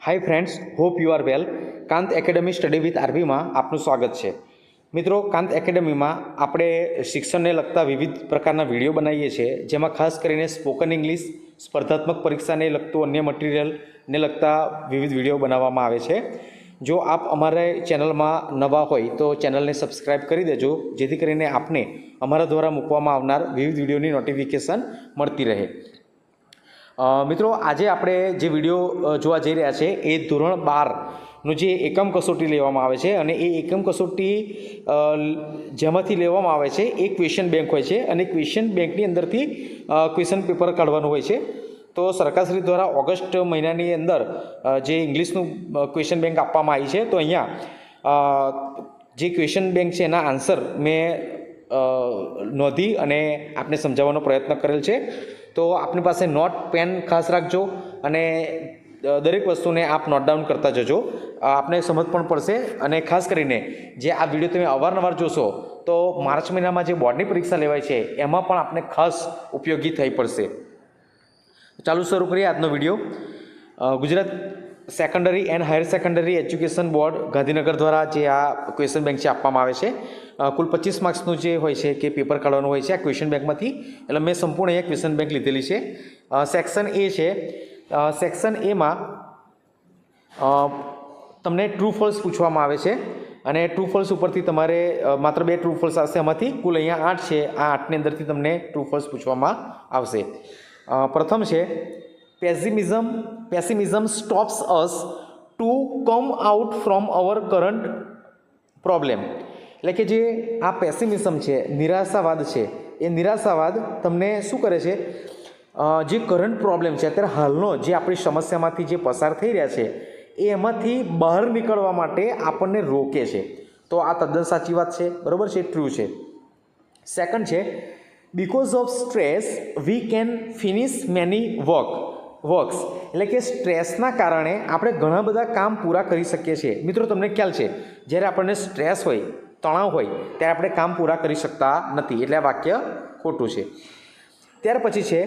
Hi friends, hope you are well. Kant academy study with RV में आपનું स्वागत है। मित्रों, कांत एकेडमी में આપણે શિક્ષણને લગતા વિવિધ પ્રકારના વિડીયો બનાવીએ છીએ, જેમાં ખાસ કરીને સ્પોકન ઇંગ્લિશ, સ્પર્ધાત્મક પરીક્ષાને લગતું અન્ય મટીરિયલને લગતા વિવિધ વિડીયો બનાવવામાં આવે છે। જો આપ અમારા ચેનલમાં નવા હોય તો ચેનલને સબસ્ક્રાઇબ કરી દેજો, જેથી કરીને આપને અમારા દ્વારા મૂકવામાં આવનાર વિવિધ વિડીયોની નોટિફિકેશન મળતી રહે। मित्रों, आज आपणे जे विडियो जोवा जई रह्या छे ए धोरण 12 नो जे एकम कसोटी लेवामां आवे छे अने ए एकम कसोटी जेमांथी लेवामां आवे छे एक क्वेश्चन बैंक होय छे अने क्वेश्चन बैंकनी अंदरथी क्वेश्चन पेपर काढवानुं होय छे। तो सरकारश्री द्वारा ऑगस्ट महीनानी अंदर जे इंग्लिशनुं क्वेश्चन बैंक आपवामां आवी छे, तो अहींया जे क्वेश्चन बैंक छे एना आंसर मैं नोंधी अने आपने समजावવાનો प्रयत्न करेल छे। तो अपनी पास नोट पेन खास रखो अने दरेक वस्तु ने आप नोट डाउन करता जजो, आपने समझ पण पड़शे। अने खास करीने जे आ विडियो तमे अवारनवार जोशो तो मार्च महीना में जो बोर्डनी परीक्षा लेवाय छे एमां पण आपने खास उपयोगी थई पड़शे। चालू शुरू करिए आजनो video. Gujarat secondary and higher secondary education board Gandhinagar द्वारा जे आ क्वेश्चन बैंक छे आपवामां आवे छे। कुल 25 मार्क्सનું જે હોય છે કે પેપર કાઢવાનું હોય છે આ ક્વેશ્ચન બેંકમાંથી। એટલે મેં સંપૂર્ણ એક ક્વેશ્ચન બેંક લીધેલી છે। સેક્શન એ છે, સેક્શન એમાં તમને ટ્રુ ફોલ્સ પૂછવામાં આવે છે અને ટ્રુ ફોલ્સ ઉપરથી તમારે માત્ર 2 ટ્રુ ફોલ્સ આવશે। એમાંથી કુલ અહીંયા 8 છે, આ 8ની અંદરથી તમને ટ્રુ ફોલ્સ પૂછવામાં આવશે। પ્રથમ છે pessimism stops us to come out from our current problem. એટલે કે જે આ પેસિમિઝમ છે, નિરાશાવાદ છે, એ નિરાશાવાદ તમને શું કરે છે, જે કરંટ પ્રોબ્લેમ છે, અત્યારે હાલનો જે આપણી સમસ્યામાંથી જે પસાર થઈ રહ્યા છે એ એમાંથી બહાર નીકળવા માટે આપણને રોકે છે। તો આ તદ્દન સાચી વાત છે, બરાબર છે, ટ્રુ છે। સેકન્ડ છે because of stress we can finish many works. એટલે કે સ્ટ્રેસના કારણે આપણે ઘણા બધા કામ પૂરા કરી શકીએ છીએ। મિત્રો, તમને ખ્યાલ છે જ્યારે આપણને સ્ટ્રેસ હોય, તણાવ હોય, ત્યારે આપણે કામ પૂરા કરી શકતા નથી, એટલે આ વાક્ય ખોટું છે। ત્યાર પછી છે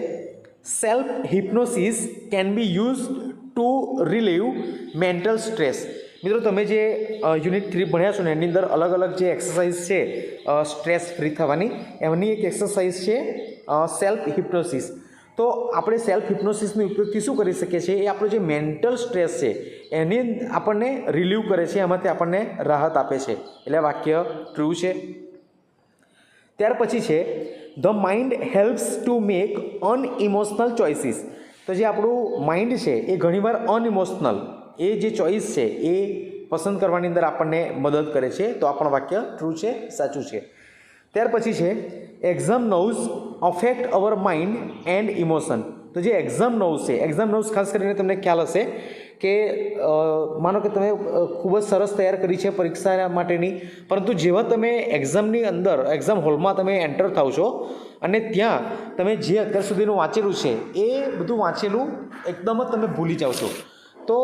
self hypnosis can be use to relieve mental stress. મિત્રો, તમે જે યુનિટ 3 ભણ્યા છો ને એની અંદર અલગ અલગ જે એક્સરસાઇઝ છે સ્ટ્રેસ ફ્રી થવાની, એમની એક એક્સરસાઇઝ છે સેલ્ફ હિપ્નોસિસ। તો આપણે સેલ્ફ હિપ્નોસિસનો ઉપયોગથી શું કરી શકીએ છીએ, એ આપણો જે મેન્ટલ સ્ટ્રેસ છે એની આપણને રિલીવ કરે છે, એમાંથી આપણને રાહત આપે છે, એટલે વાક્ય ટ્રુ છે। ત્યાર પછી છે the mind helps to make unemotional choices. તો જે આપણું માઇન્ડ છે એ ઘણીવાર અનઇમોશનલ એ જે ચોઇસ છે એ પસંદ કરવાની અંદર આપણને મદદ કરે છે, તો આ પણ વાક્ય ટ્રુ છે, સાચું છે। ત્યાર પછી છે exam nose affect our mind and emotion. તો જે એક્ઝામ નોઝ છે, એક્ઝામ નોઝ ખાસ કરીને તમને ખ્યાલ હશે કે માનો કે તમે ખૂબ જ સરસ તૈયાર કરી છે પરીક્ષા માટેની, પરંતુ જેવા તમે એક્ઝામની અંદર એક્ઝામ હોલમાં તમે એન્ટર થાવ છો અને ત્યાં તમે જે અત્યાર સુધીનું વાંચેલું છે એ બધું વાંચેલું એકદમ જ તમે ભૂલી જાઓ છો। તો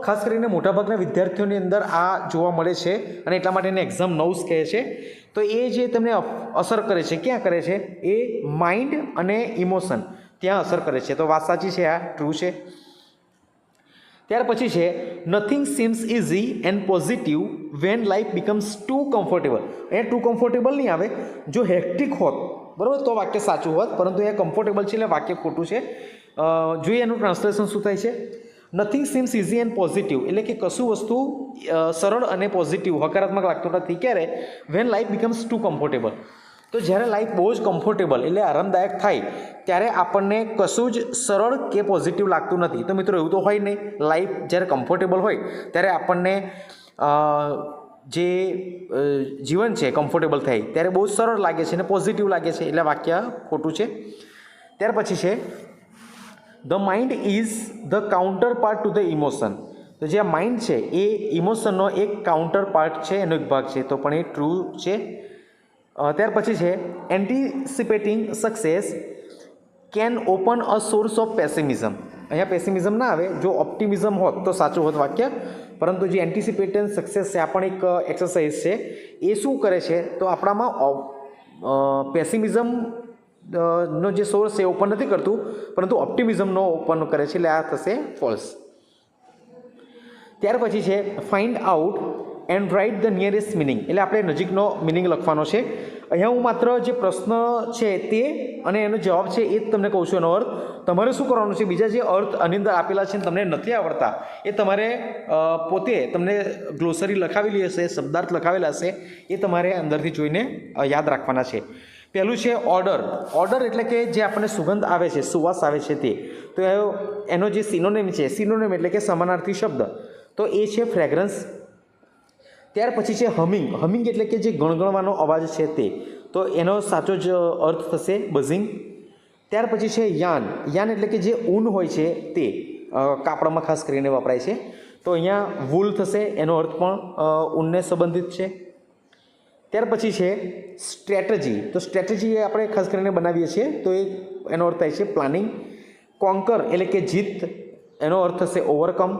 ખાસ કરીને મોટાભાગના વિદ્યાર્થીઓની અંદર આ જોવા મળે છે અને એટલા માટે એને એક્ઝામ નોઝ કહે છે। તો એ જે તમને અસર કરે છે, ક્યાં કરે છે, એ માઇન્ડ અને ઇમોશન ત્યાં અસર કરે છે, તો વાત સાચી છે, આ ટ્રુ છે। ત્યાર પછી છે nothing seems easy and positive when life becomes too comfortable. અહીંયા ટુ કમ્ફર્ટેબલ નહીં આવે, જો હેક્ટિક હોત બરાબર તો વાક્ય સાચું હોત, પરંતુ એ કમ્ફર્ટેબલ છે એટલે વાક્ય ખોટું છે। જોઈએ એનું ટ્રાન્સલેશન શું થાય છે। Nothing seems easy and positive એટલે કે કશું વસ્તુ સરળ અને પોઝિટિવ હકારાત્મક લાગતું નથી, ક્યારે, when life becomes too comfortable. તો જ્યારે લાઈફ બહુ જ કમ્ફર્ટેબલ એટલે આરામદાયક થાય ત્યારે આપણને કશું જ સરળ કે પોઝિટિવ લાગતું નથી। તો મિત્રો, એવું તો હોય નહીં, લાઈફ જ્યારે કમ્ફર્ટેબલ હોય ત્યારે આપણને જે જીવન છે કમ્ફર્ટેબલ થાય ત્યારે બહુ જ સરળ લાગે છે અને પોઝિટિવ લાગે છે, એટલે વાક્ય ખોટું છે। ત્યાર પછી છે the mind is the counter part to the emotion. તો જે આ માઇન્ડ છે એ ઇમોશનનો એક કાઉન્ટર પાર્ટ છે, એનો એક ભાગ છે, તો પણ એ ટ્રુ છે। ત્યાર પછી છે anticipating success can open a source of pessimism. અહીંયા પેસિમિઝમ ના આવે, જો ઓપ્ટિમિઝમ હોત તો સાચું હોત વાક્ય, પરંતુ જે એન્ટિસિપેટિંગ સક્સેસ છે આ પણ એક એક્સરસાઇઝ છે। એ શું કરે છે, તો આપણામાં પેસિમિઝમ નો જે સોર્સ છે ઓપન નથી કરતું, પરંતુ ઓપ્ટિમિઝમનો ઓપન કરે છે, એટલે આ થશે ફોલ્સ। ત્યાર પછી છે find out and write the nearest meaning, એટલે આપણે નજીકનો મિનિંગ લખવાનો છે. અહીંયા હું માત્ર જે પ્રશ્ન છે તે અને એનો જવાબ છે એ જ તમને કહું છું. એનો અર્થ તમારે શું કરવાનું છે, બીજા જે અર્થ આની અંદર આપેલા છે તમને નથી આવડતા એ તમારે પોતે તમને ગ્લોસરી લખાવેલી હશે, શબ્દાર્થ લખાવેલા હશે, એ તમારે અંદરથી જોઈને યાદ રાખવાના છે. પહેલું છે ઓર્ડર. ઓર્ડર એટલે કે જે આપણને સુગંધ આવે છે, સુવાસ આવે છે તે. તો એનો જે સિનોનિમ છે, સિનોનિમ એટલે કે સમાનાર્થી શબ્દ, તો એ છે ફ્રેગ્રન્સ. ત્યાર પછી છે હમિંગ. હમિંગ એટલે કે જે ગણગણવાનો અવાજ છે તે, તો એનો સાચો જ અર્થ થશે બઝિંગ. ત્યાર પછી છે યાન. યાન એટલે કે જે ઊન હોય છે તે કાપડમાં ખાસ કરીને વપરાય છે, તો અહીંયા વૂલ થશે, એનો અર્થ પણ ઊનને સંબંધિત છે. ત્યાર પછી છે સ્ટ્રેટેજી. તો સ્ટ્રેટેજી એ આપણે ખાસ કરીને બનાવીએ છીએ, તો એનો અર્થ થાય છે પ્લાનિંગ. કોન્કર એટલે કે જીત, એનો અર્થ થશે ઓવરકમ.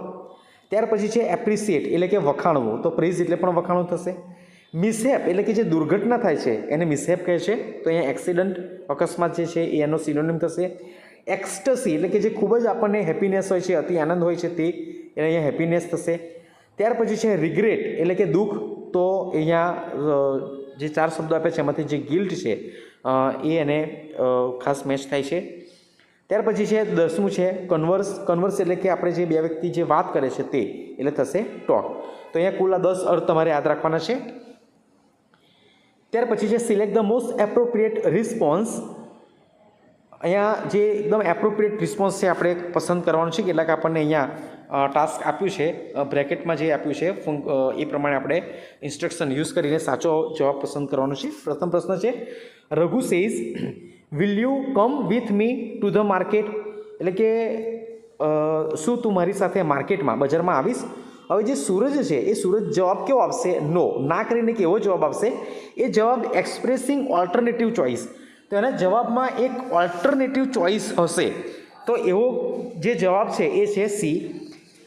ત્યાર પછી છે એપ્રિસિએટ એટલે કે વખાણવું, તો પ્રેઝ એટલે પણ વખાણવું થશે. મિસહેપ એટલે કે જે દુર્ઘટના થાય છે એને મિસહેપ કહે છે, તો અહીંયા એક્સિડન્ટ, અકસ્માત જે છે એ એનો સિનોનિમ થશે. એક્સ્ટસી એટલે કે જે ખૂબ જ આપણને હેપીનેસ હોય છે, અતિ આનંદ હોય છે તે, એને અહીંયા હેપીનેસ થશે. ત્યાર પછી છે રિગ્રેટ એટલે કે દુઃખ, તો અહીંયા જે 4 શબ્દો આપ્યા છે એમાંથી જે ગિલ્ટ છે એ એને ખાસ મેચ થાય છે. ત્યાર પછી છે 10મું છે કન્વર્સ. કન્વર્સ એટલે કે આપણે જે બે વ્યક્તિ જે વાત કરે છે તે, એટલે થશે ટોક. તો અહીંયા કુલ 10 અર્થ તમારે યાદ રાખવાના છે. ત્યાર પછી છે select the most appropriate response. અહીંયા જે એકદમ એપ્રોપ્રિએટ રિસ્પોન્સ છે આપણે પસંદ કરવાનું છે. કેટલાક આપણને અહીંયા ટાસ્ક આપ્યું છે, બ્રેકેટમાં જે આપ્યું છે એ પ્રમાણે આપણે ઇન્સ્ટ્રક્શન યુઝ કરીને સાચો જવાબ પસંદ કરવાનો છે. પ્રથમ પ્રશ્ન છે Raghu says will you come with me to the market, એટલે કે શું તું મારી સાથે માર્કેટમાં, બજારમાં આવીશ. હવે જે સૂરજ છે એ સૂરજ જવાબ કેવો આપશે, નો, ના કરીને કેવો જવાબ આપશે, એ જવાબ એક્સપ્રેસિંગ ઓલ્ટરનેટિવ ચોઇસ. તો એના જવાબમાં એક ઓલ્ટરનેટિવ ચોઇસ હશે, તો એવો જે જવાબ છે એ છે C,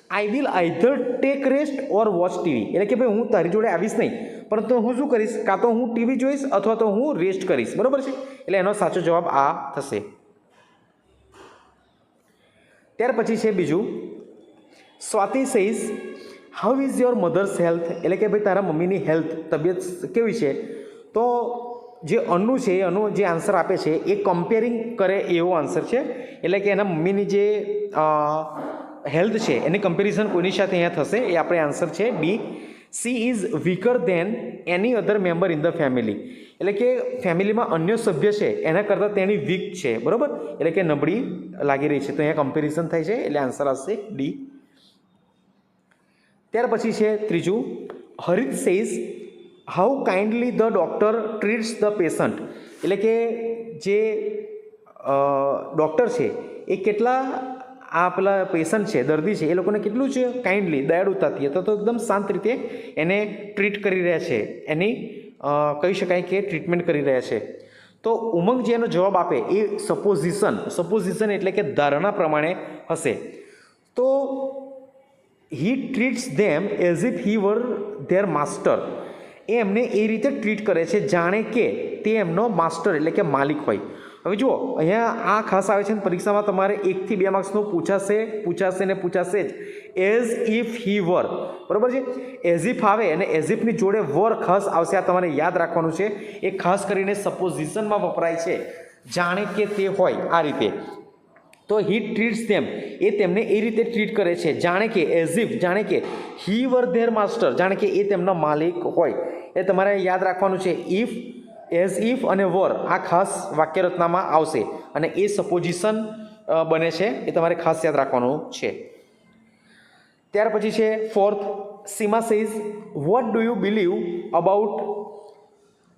I will either tech rest or watch TV. એટલે કે ભાઈ હું તારી જોડે આવીશ નહીં, પરંતુ હું શું કરીશ, કાં તો હું ટીવી જોઈશ અથવા તો હું રેસ્ટ કરીશ. બરાબર છે, એટલે એનો સાચો જવાબ આ થશે. ત્યાર પછી છે બીજું Swati says how is your mothers health, એટલે કે ભાઈ તારા મમ્મીની હેલ્થ, તબિયત કેવી છે. તો જે અનુ છે એ અનુ જે આન્સર આપે છે એ કમ્પેરિંગ કરે એવો આન્સર છે, એટલે કે એના મમ્મીની જે હેલ્થ છે એની કમ્પેરિઝન કોઈની સાથે અહીંયા થશે, એ આપણે આન્સર છે D. C is weaker than any other member in the family, એટલે કે ફેમિલીમાં અન્ય સભ્ય છે એના કરતાં તેની વીક છે, બરાબર, એટલે કે નબળી લાગી રહી છે, તો અહીંયા કમ્પેરિઝન થાય છે, એટલે આન્સર આવશે ડી. ત્યાર પછી છે ત્રીજું Harit says how kindly the doctor treats the patient, એટલે કે જે ડૉક્ટર છે એ કેટલા આ પેલા પેશન્ટ છે, દર્દી છે, એ લોકોને કેટલું છે કાઇન્ડલી, દયાળુતાથી અથવા તો એકદમ શાંત રીતે એને ટ્રીટ કરી રહ્યા છે, એની કહી શકાય કે ટ્રીટમેન્ટ કરી રહ્યા છે. તો ઉમંગ જે એનો જવાબ આપે એ સપોઝિશન એટલે કે ધારણા પ્રમાણે હશે. તો he treats them as if he were their master, એ એમને એ રીતે ટ્રીટ કરે છે જાણે કે તે એમનો માસ્ટર એટલે કે માલિક હોય. હવે જુઓ અહીંયા આ ખાસ આવે છે ને પરીક્ષામાં તમારે 1 થી 2 માર્ક્સનું પૂછાશે ને પૂછાશે જ, એઝ ઇફ હી વર, બરાબર છે. એઝ ઇફ આવે અને એઝ ઇફની જોડે વર ખાસ આવશે, આ તમારે યાદ રાખવાનું છે. એ ખાસ કરીને સપોઝિશનમાં વપરાય છે, જાણે કે તે હોય આ રીતે. તો હી ટ્રીટ્સ ધેમ, એ તેમને એ રીતે ટ્રીટ કરે છે જાણે કે, એઝ ઇફ જાણે કે, હી વર ધેર માસ્ટર જાણે કે એ તેમના માલિક હોય. એ તમારે યાદ રાખવાનું છે. ઇફ, એઝ ઇફ અને વર આ ખાસ વાક્યરચનામાં આવશે અને એ સપોઝિશન બને છે, એ તમારે ખાસ યાદ રાખવાનું છે. ત્યાર પછી છે fourth Seema says what do you believe about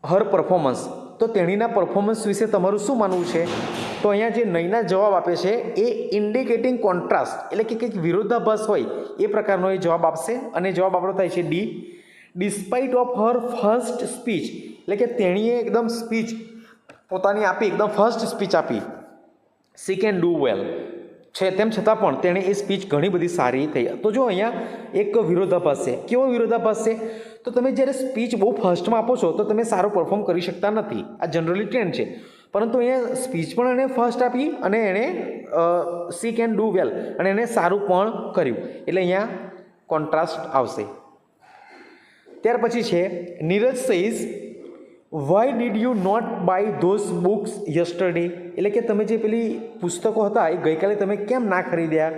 her performance, તો તેણીના પરફોર્મન્સ વિશે તમારું શું માનવું છે. તો અહીંયા જે નહીંના જવાબ આપે છે એ ઇન્ડિકેટિંગ કોન્ટ્રાસ્ટ એટલે કે કંઈક વિરોધાભાસ હોય એ પ્રકારનો એ જવાબ આપશે, અને જવાબ આપણો થાય છે D. Despite of her first speech, એટલે કે તેણીએ એકદમ સ્પીચ પોતાની આપી, એકદમ ફર્સ્ટ સ્પીચ આપી, સી કેન ડુ વેલ છે, તેમ છતાં પણ તેણે એ સ્પીચ ઘણી બધી સારી થઈ. તો જો અહીંયા એક વિરોધાભાસ છે. કેવો વિરોધાભાસ છે, તો તમે જ્યારે સ્પીચ બહુ ફર્સ્ટમાં આપો છો તો તમે સારું પરફોર્મ કરી શકતા નથી, આ જનરલી ટ્રેન્ડ છે. પરંતુ અહીંયા સ્પીચ પણ એણે ફર્સ્ટ આપી અને એણે સી કેન ડુ વેલ અને એણે સારું પણ કર્યું, એટલે અહીંયા કોન્ટ્રાસ્ટ આવશે. ત્યાર પછી છે Neeraj says why did you not buy those books yesterday, એટલે કે તમે જે પેલી પુસ્તકો હતા એ ગઈકાલે તમે કેમ ના ખરીદ્યા.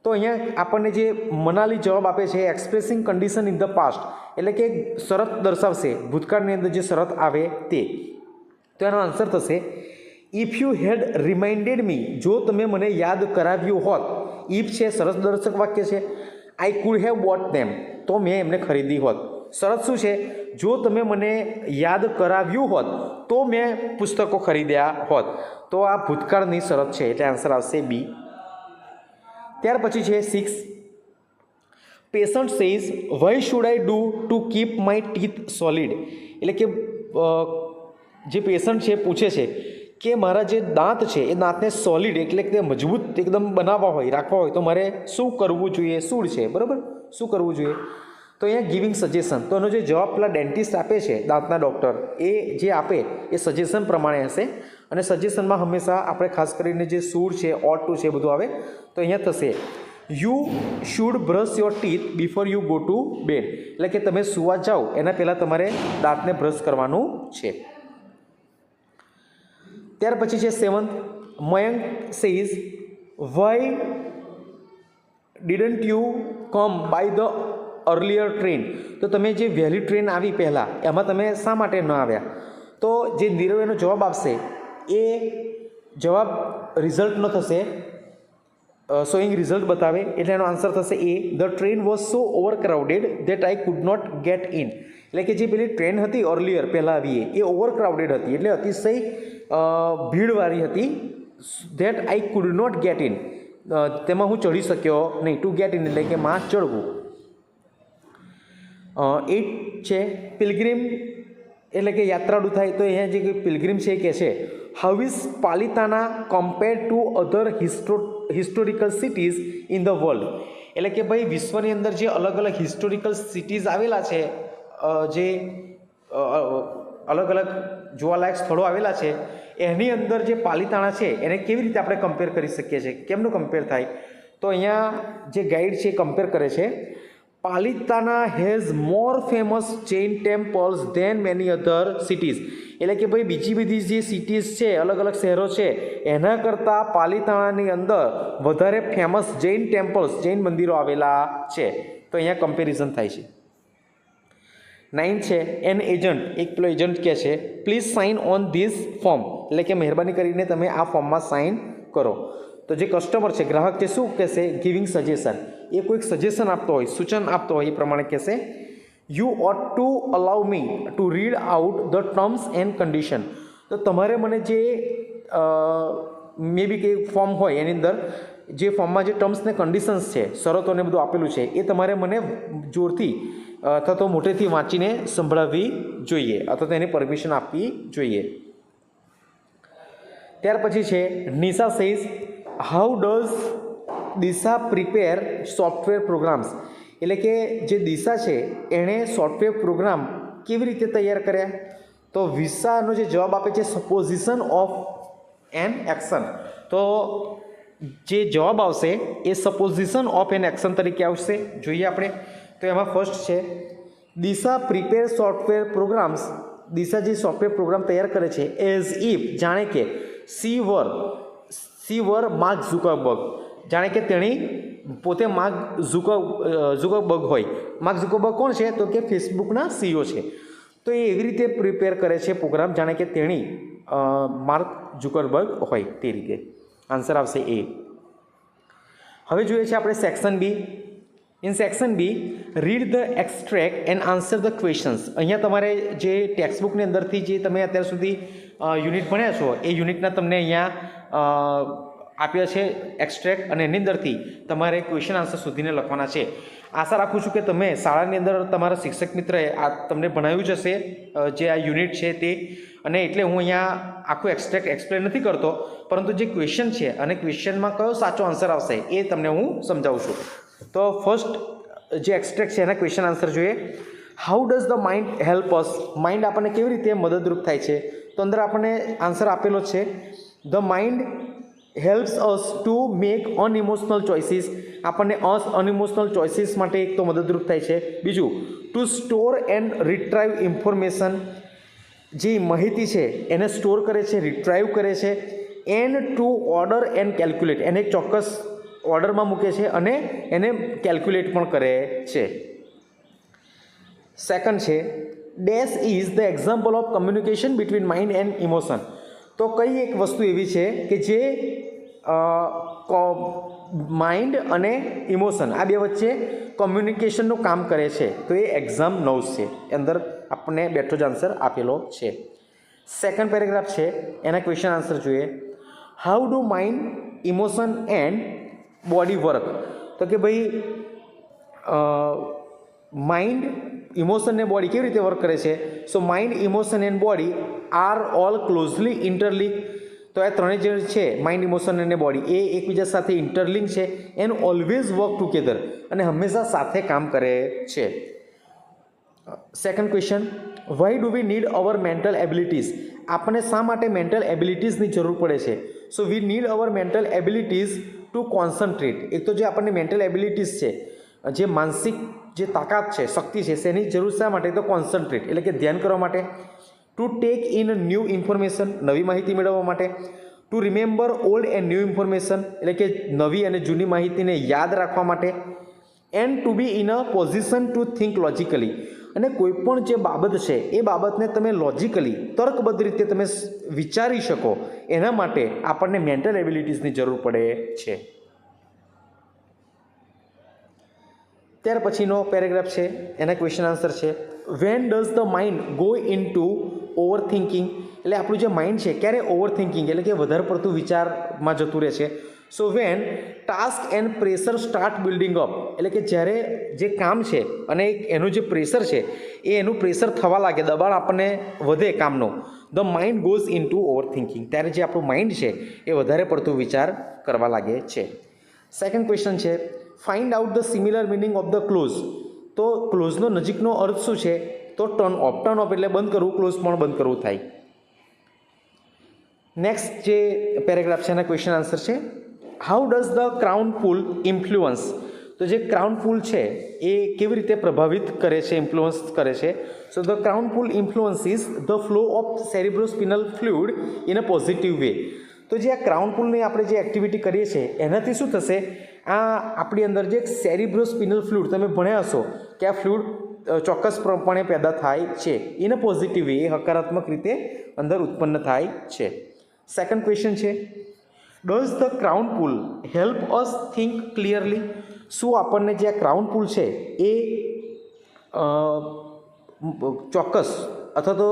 તો અહીંયા આપણને જે મનાલી જવાબ આપે છે expressing condition in the past, એટલે કે શરત દર્શાવશે ભૂતકાળની અંદર જે શરત આવે તે. તો એનો આન્સર થશે ઇફ યુ હેડ રિમાઇન્ડેડ મી, જો તમે મને યાદ કરાવ્યું હોત. ઇફ છે શરત દર્શક વાક્ય છે. આઈ કુડ હેવ બોટ ધેમ, તો મેં એમને ખરીદી હોત. શરત શું છે? જો તમે મને યાદ કરાવ્યું હોત તો મેં પુસ્તકો ખરીદ્યા હોત. તો આ ભૂતકાળની શરત છે એટલે આન્સર આવશે બી. ત્યાર પછી છે 6 patient says why should I do to keep my teeth solid, એટલે કે જે પેશન્ટ છે પૂછે છે કે મારા જે દાંત છે એ દાંતને સોલિડ એટલે કે મજબૂત એકદમ બનાવવા હોય રાખવા હોય તો મારે શું કરવું જોઈએ. શું છે બરાબર, શું કરવું જોઈએ. તો અહીંયા ગિવિંગ સજેશન, તો એનો જે જવાબ પેલા ડેન્ટિસ્ટ આપે છે દાંતના ડૉક્ટર એ જે આપે એ સજેશન પ્રમાણે હશે. અને સજેશનમાં હંમેશા આપણે ખાસ કરીને જે સૂડ છે ઓટ ટુ છે બધું આવે. તો અહીંયા થશે you should brush your teeth before you go to bed, એટલે કે તમે સુવા જાઓ એના પહેલાં તમારે દાંતને બ્રશ કરવાનું છે. ત્યાર પછી છે 7 Mayank says why didn't you come by the earlier train, તો તમે જે વહેલી ટ્રેન આવી પહેલાં એમાં તમે શા માટે ન આવ્યા. તો જે નીરવ એનો જવાબ આપશે એ જવાબ રિઝલ્ટનો થશે, શોઈંગ રિઝલ્ટ બતાવે એટલે એનો આન્સર થશે એ the train was so over crowded that I could not get in, એટલે કે જે પેલી ટ્રેન હતી અર્લિયર પહેલાં આવીએ એ ઓવર ક્રાઉડેડ હતી એટલે અતિશય ભીડવાળી હતી. That I could not get in, તેમાં હું ચડી શક્યો નહીં. ટુ ગેટ ઇન એટલે કે માં ચડવું. 8 છે પિલગ્રીમ, એટલે કે યાત્રાળુ થાય. તો અહીંયા જે પિલગ્રીમ છે એ કહે છે how is Palitana compare to other historical cities in the world, એટલે કે ભાઈ વિશ્વની અંદર જે અલગ અલગ હિસ્ટોરિકલ સિટીઝ આવેલા છે, જે અલગ અલગ જોવાલાયક સ્થળો આવેલા છે એની અંદર જે પાલિતાણા છે એને કેવી રીતે આપણે કમ્પેર કરી શકીએ છીએ, કેમનું કમ્પેર થાય. તો અહીંયા જે ગાઈડ છે એ કમ્પેર કરે છે Palitana has more famous Jain temples than many other cities, એટલે કે ભાઈ બીજી બધી જે સિટીઝ છે અલગ અલગ શહેરો છે એના કરતાં પાલિતાણાની અંદર વધારે ફેમસ જૈન ટેમ્પલ્સ જૈન મંદિરો આવેલા છે. તો અહીંયા કમ્પેરિઝન થાય છે. 9 છે એન એજન્ટ, એક પેલો એજન્ટ કહે છે please sign on this form, એટલે કે મહેરબાની કરીને તમે આ ફોર્મમાં સાઇન કરો. તો જે કસ્ટમર છે ગ્રાહક છે શું કહેશે ગિવિંગ સજેશન, એ કોઈક સજેશન આપતો હોય સૂચન આપતો હોય એ પ્રમાણે કહેશે you ought to allow me to read out the terms and condition, તો તમારે મને જે મે બી કે ફોર્મ હોય એની અંદર જે ફોર્મમાં જે ટર્મ્સ ને કન્ડિશન્સ છે શરતોને બધું આપેલું છે એ તમારે મને જોરથી અથવા તો મોટેથી વાંચીને સંભળાવવી જોઈએ અથવા તો એની પરમિશન આપવી જોઈએ. ત્યાર પછી છે Nisha says how does Disha prepare software programs, એટલે કે જે દિશા છે એણે સોફ્ટવેર પ્રોગ્રામ કેવી રીતે તૈયાર કર્યા. તો વિશાનો જે જવાબ આપે છે સપોઝિશન ઓફ એન એક્શન, તો જે જવાબ આવશે એ સપોઝિશન ઓફ એન એક્શન તરીકે આવશે. જોઈએ આપણે. તો એમાં ફર્સ્ટ છે દિશા પ્રિપેર સોફ્ટવેર પ્રોગ્રામ્સ, દિશા જે સોફ્ટવેર પ્રોગ્રામ તૈયાર કરે છે એઝ ઇફ જાણે કે સી વર માર્ક ઝુકરબર્ગ, જાણે કે તેણી પોતે માર્ક ઝુકરબર્ગ હોય. માર્ક ઝુકરબર્ગ કોણ છે તો કે ફેસબુકના સીઈઓ છે. તો એ એવી રીતે પ્રિપેર કરે છે પ્રોગ્રામ જાણે કે તેણી માર્ક ઝુકરબર્ગ હોય તે રીતે. આન્સર આવશે એ. હવે જોઈએ છે આપણે section B. In section B read the extract and answer the questions, અહીંયા તમારે જે ટેક્સ્ટબુકની અંદરથી જે તમે અત્યાર સુધી યુનિટ ભણ્યા છો એ યુનિટના તમને અહીંયા આપ્યા છે એક્સ્ટ્રેક્ટ અને એની અંદરથી તમારે ક્વેશ્ચન આન્સર શોધીને લખવાના છે. આશા રાખું છું કે તમે શાળાની અંદર તમારા શિક્ષક મિત્રએ આ તમને ભણાવ્યું જ હશે જે આ યુનિટ છે તે, અને એટલે હું અહીંયા આખું એક્સ્ટ્રેક્ટ એક્સપ્લેન નથી કરતો પરંતુ જે ક્વેશ્ચન છે અને ક્વેશ્ચનમાં કયો સાચો આન્સર આવશે એ તમને હું સમજાવું છું. તો ફર્સ્ટ જે એક્સ્ટ્રેક્ટ છે એના ક્વેશ્ચન આન્સર જોઈએ. How does the mind help us, mind આપણને કેવી રીતે મદદરૂપ થાય છે. તો અંદર આપણને આન્સર આપેલો છે the mind helps us to make unemotional choices, આપણને અનઇમોશનલ ચોઇસીસ માટે એક તો મદદરૂપ થાય છે. બીજું, to store and retrieve information, જે માહિતી છે એને સ્ટોર કરે છે, રિટ્રાઈવ કરે છે. And two order and calculate, એને એક ચોક્કસ ઓર્ડરમાં મૂકે છે અને એને કેલ્ક્યુલેટ પણ કરે છે. સેકન્ડ છે dash is the example of communication between mind and emotion. તો કઈ એક વસ્તુ એવી છે કે જે માઇન્ડ અને ઇમોશન આ બે વચ્ચે કોમ્યુનિકેશનનું કામ કરે છે? તો એ એક્ઝામ 9 છે, અંદર આપણને બેઠો જ આન્સર આપેલો છે. સેકન્ડ પેરેગ્રાફ છે, એના ક્વેશ્ચન આન્સર જોઈએ. How do mind, emotion and body work? તો કે ભાઈ માઇન્ડ, ઇમોશન ને બોડી કેવી રીતે વર્ક કરે છે? So mind, emotion and body are all closely interlink. તો આ ત્રણેય જે છે માઇન્ડ, ઇમોશન અને બોડી એ એકબીજા સાથે ઇન્ટરલિંક છે એન્ડ ઓલવેઝ વર્ક ટુગેધર, અને હંમેશા સાથે કામ કરે છે. Second question, why do we need our mental abilities? આપણને શા માટે મેન્ટલ એબિલિટીઝની જરૂર પડે છે? So we need our mental abilities to concentrate. એક તો જે આપણને મેન્ટલ એબિલિટીઝ છે, જે માનસિક જે તાકાત છે, શક્તિ છે, તેની જરૂર શા માટે? તો કોન્સન્ટ્રેટ એટલે કે ધ્યાન કરવા માટે. To take in new information, નવી માહિતી મેળવવા માટે. To remember old and new information એટલે કે નવી અને જૂની માહિતીને યાદ રાખવા માટે. And to be in a position to think logically, અને કોઈ પણ જે બાબત છે એ બાબતને તમે લોજિકલી, તર્કબદ્ધ રીતે તમે વિચારી શકો, એના માટે આપણને મેન્ટલ એબિલિટીઝની જરૂર પડે છે. ત્યાર પછીનો પેરેગ્રાફ છે, એના ક્વેશ્ચન આન્સર છે when does the mind go in two over thinking? એટલે આપણું જે માઇન્ડ છે ક્યારે ઓવર થિંકિંગ એટલે કે વધારે પડતું વિચારમાં જતું રહે છે. So when task and pressure start building up, એટલે કે જ્યારે જે કામ છે અને એનું જે પ્રેશર છે એ એનું પ્રેશર થવા લાગે, દબાણ આપણને વધે કામનું, the mind goes in two over thinking, ત્યારે જે આપણું માઇન્ડ છે એ વધારે પડતું વિચાર કરવા લાગે છે. સેકન્ડ ક્વેશ્ચન છે find out the similar meaning of the clause. તો ક્લોઝનો નજીકનો અર્થ શું છે? તો ટર્ન ઓફ. ટર્ન ઓફ એટલે બંધ કરવું, ક્લોઝ પણ બંધ કરવું થાય. નેક્સ્ટ જે પેરેગ્રાફ છે એના ક્વેશ્ચન આન્સર છે how does the crown pull influence? તો જે ક્રાઉન પુલ છે એ કેવી રીતે પ્રભાવિત કરે છે, ઇન્ફ્લુઅન્સ કરે છે? So the crown pull influences the flow of cerebrospinal fluid in a positive way. તો જે આ ક્રાઉન પુલની આપણે જે એક્ટિવિટી કરીએ છીએ એનાથી શું થશે? આ આપણી અંદર જે સેરિબ્રોસ્પિનલ ફ્લુઇડ તમે ભણ્યા હશો કે આ ફ્લુઇડ ચોક્કસપણે પેદા થાય છે ઇન અ પોઝિટિવ વે, એ હકારાત્મક રીતે અંદર ઉત્પન્ન થાય છે. સેકન્ડ ક્વેશ્ચન છે does the crown pull help us think clearly? શું આપણને જે આ ક્રાઉન પુલ છે એ ચોક્કસ અથવા તો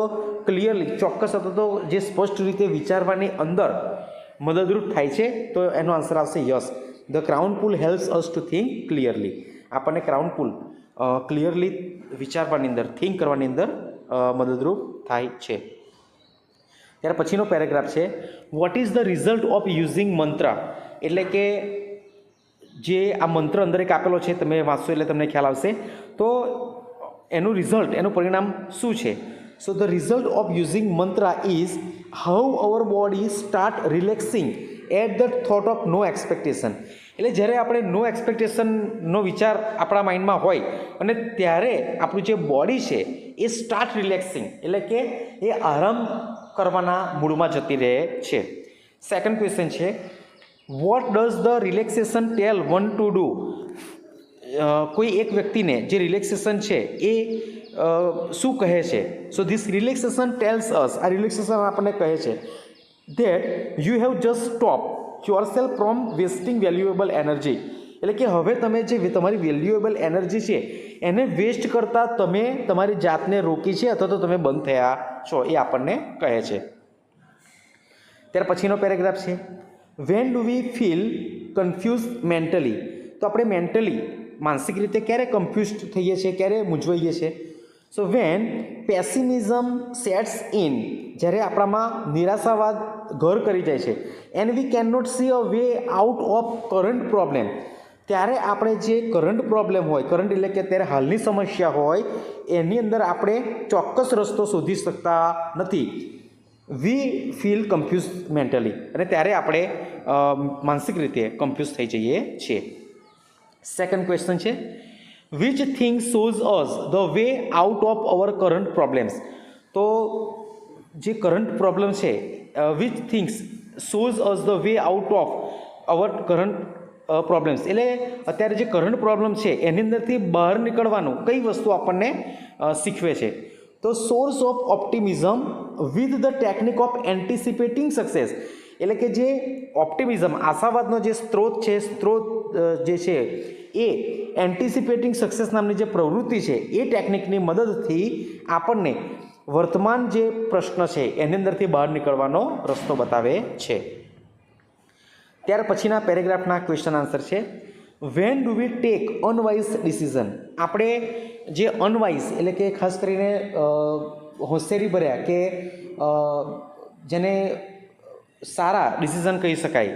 ક્લિયરલી, ચોક્કસ અથવા તો જે સ્પષ્ટ રીતે વિચારવાની અંદર મદદરૂપ થાય છે? તો એનો આન્સર આવશે yes, the crown pull helps us to think clearly. આપણને ક્રાઉન પુલ ક્લિયરલી વિચારવાની અંદર, થિંક કરવાની અંદર મદદરૂપ થાય છે. ત્યાર પછીનો પેરેગ્રાફ છે what is the result of using મંત્ર? એટલે કે જે આ મંત્ર અંદર એક આપેલો છે, તમે વાંચશો એટલે તમને ખ્યાલ આવશે. તો એનું રિઝલ્ટ, એનું પરિણામ શું છે? So the result of using mantra is how our body start relaxing at the thought of no expectation. એટલે જ્યારે આપણે નો એક્સપેક્ટેશનનો વિચાર આપણા માઇન્ડમાં હોય અને ત્યારે આપણું જે બોડી છે એ સ્ટાર્ટ રિલેક્સિંગ એટલે કે એ આરામ કરવાના મૂડમાં જતી રહે છે. સેકન્ડ ક્વેશ્ચન છે what does the relaxation tell one to do? કોઈ એક વ્યક્તિને જે રિલેક્સેશન છે એ શું કહે છે? સો ધીસ રિલેક્સેશન ટેલ્સ અસ, આ રિલેક્સેશન આપણને કહે છે that you have just stop yourself from wasting valuable energy. એટલે કે હવે તમે જે તમારી વેલ્યુએબલ એનર્જી છે એને વેસ્ટ કરતાં તમે તમારી જાતને રોકી છે અથવા તો તમે બંધ થયા છો, એ આપણને કહે છે. ત્યાર પછીનો પેરેગ્રાફ છે when do we feel confuse mentally? તો આપણે મેન્ટલી, માનસિક રીતે ક્યારે કન્ફ્યુઝ થઈએ છીએ, ક્યારે મૂંઝવાઈએ છીએ? So when pessimism sets in, જ્યારે આપણામાં નિરાશાવાદ ઘર કરી જાય છે, and we can not see a way out of current problem, ત્યારે આપણે જે કરંટ પ્રોબ્લેમ હોય, કરંટ એટલે કે અત્યારે હાલની સમસ્યા હોય, એની અંદર આપણે ચોક્કસ રસ્તો શોધી શકતા નથી. વી ફીલ કન્ફ્યુઝ મેન્ટલી, અને ત્યારે આપણે માનસિક રીતે કન્ફ્યુઝ થઈ જઈએ છીએ. સેકન્ડ ક્વેશ્ચન છે, which thing shows us the way out of our current problems. તો જે કરંટ પ્રોબ્લેમ છે, which things shows us the way out of our current problems, એટલે અત્યારે જે કરંટ પ્રોબ્લેમ છે એની અંદરથી બહાર નીકળવાનું કઈ વસ્તુ આપણને શીખવે છે. તો source of optimism with the technique of anticipating success, એટલે કે જે ઓપ્ટિમિઝમ આશાવાદનો જે સ્ત્રોત છે, જે છે એ એન્ટિસિપેટિંગ સક્સેસ નામની જે પ્રવૃત્તિ છે એ ટેકનિકની મદદથી આપણને વર્તમાન જે પ્રશ્ન છે એની અંદરથી બહાર નીકળવાનો રસ્તો બતાવે છે. ત્યાર પછીના પેરેગ્રાફના ક્વેશ્ચન આન્સર છે, when do we take unwise decision. આપણે જે અનવાઇઝ એટલે કે ખાસ કરીને હોશિયારી ભર્યા કે જેને સારા ડિસિઝન કહી શકાય,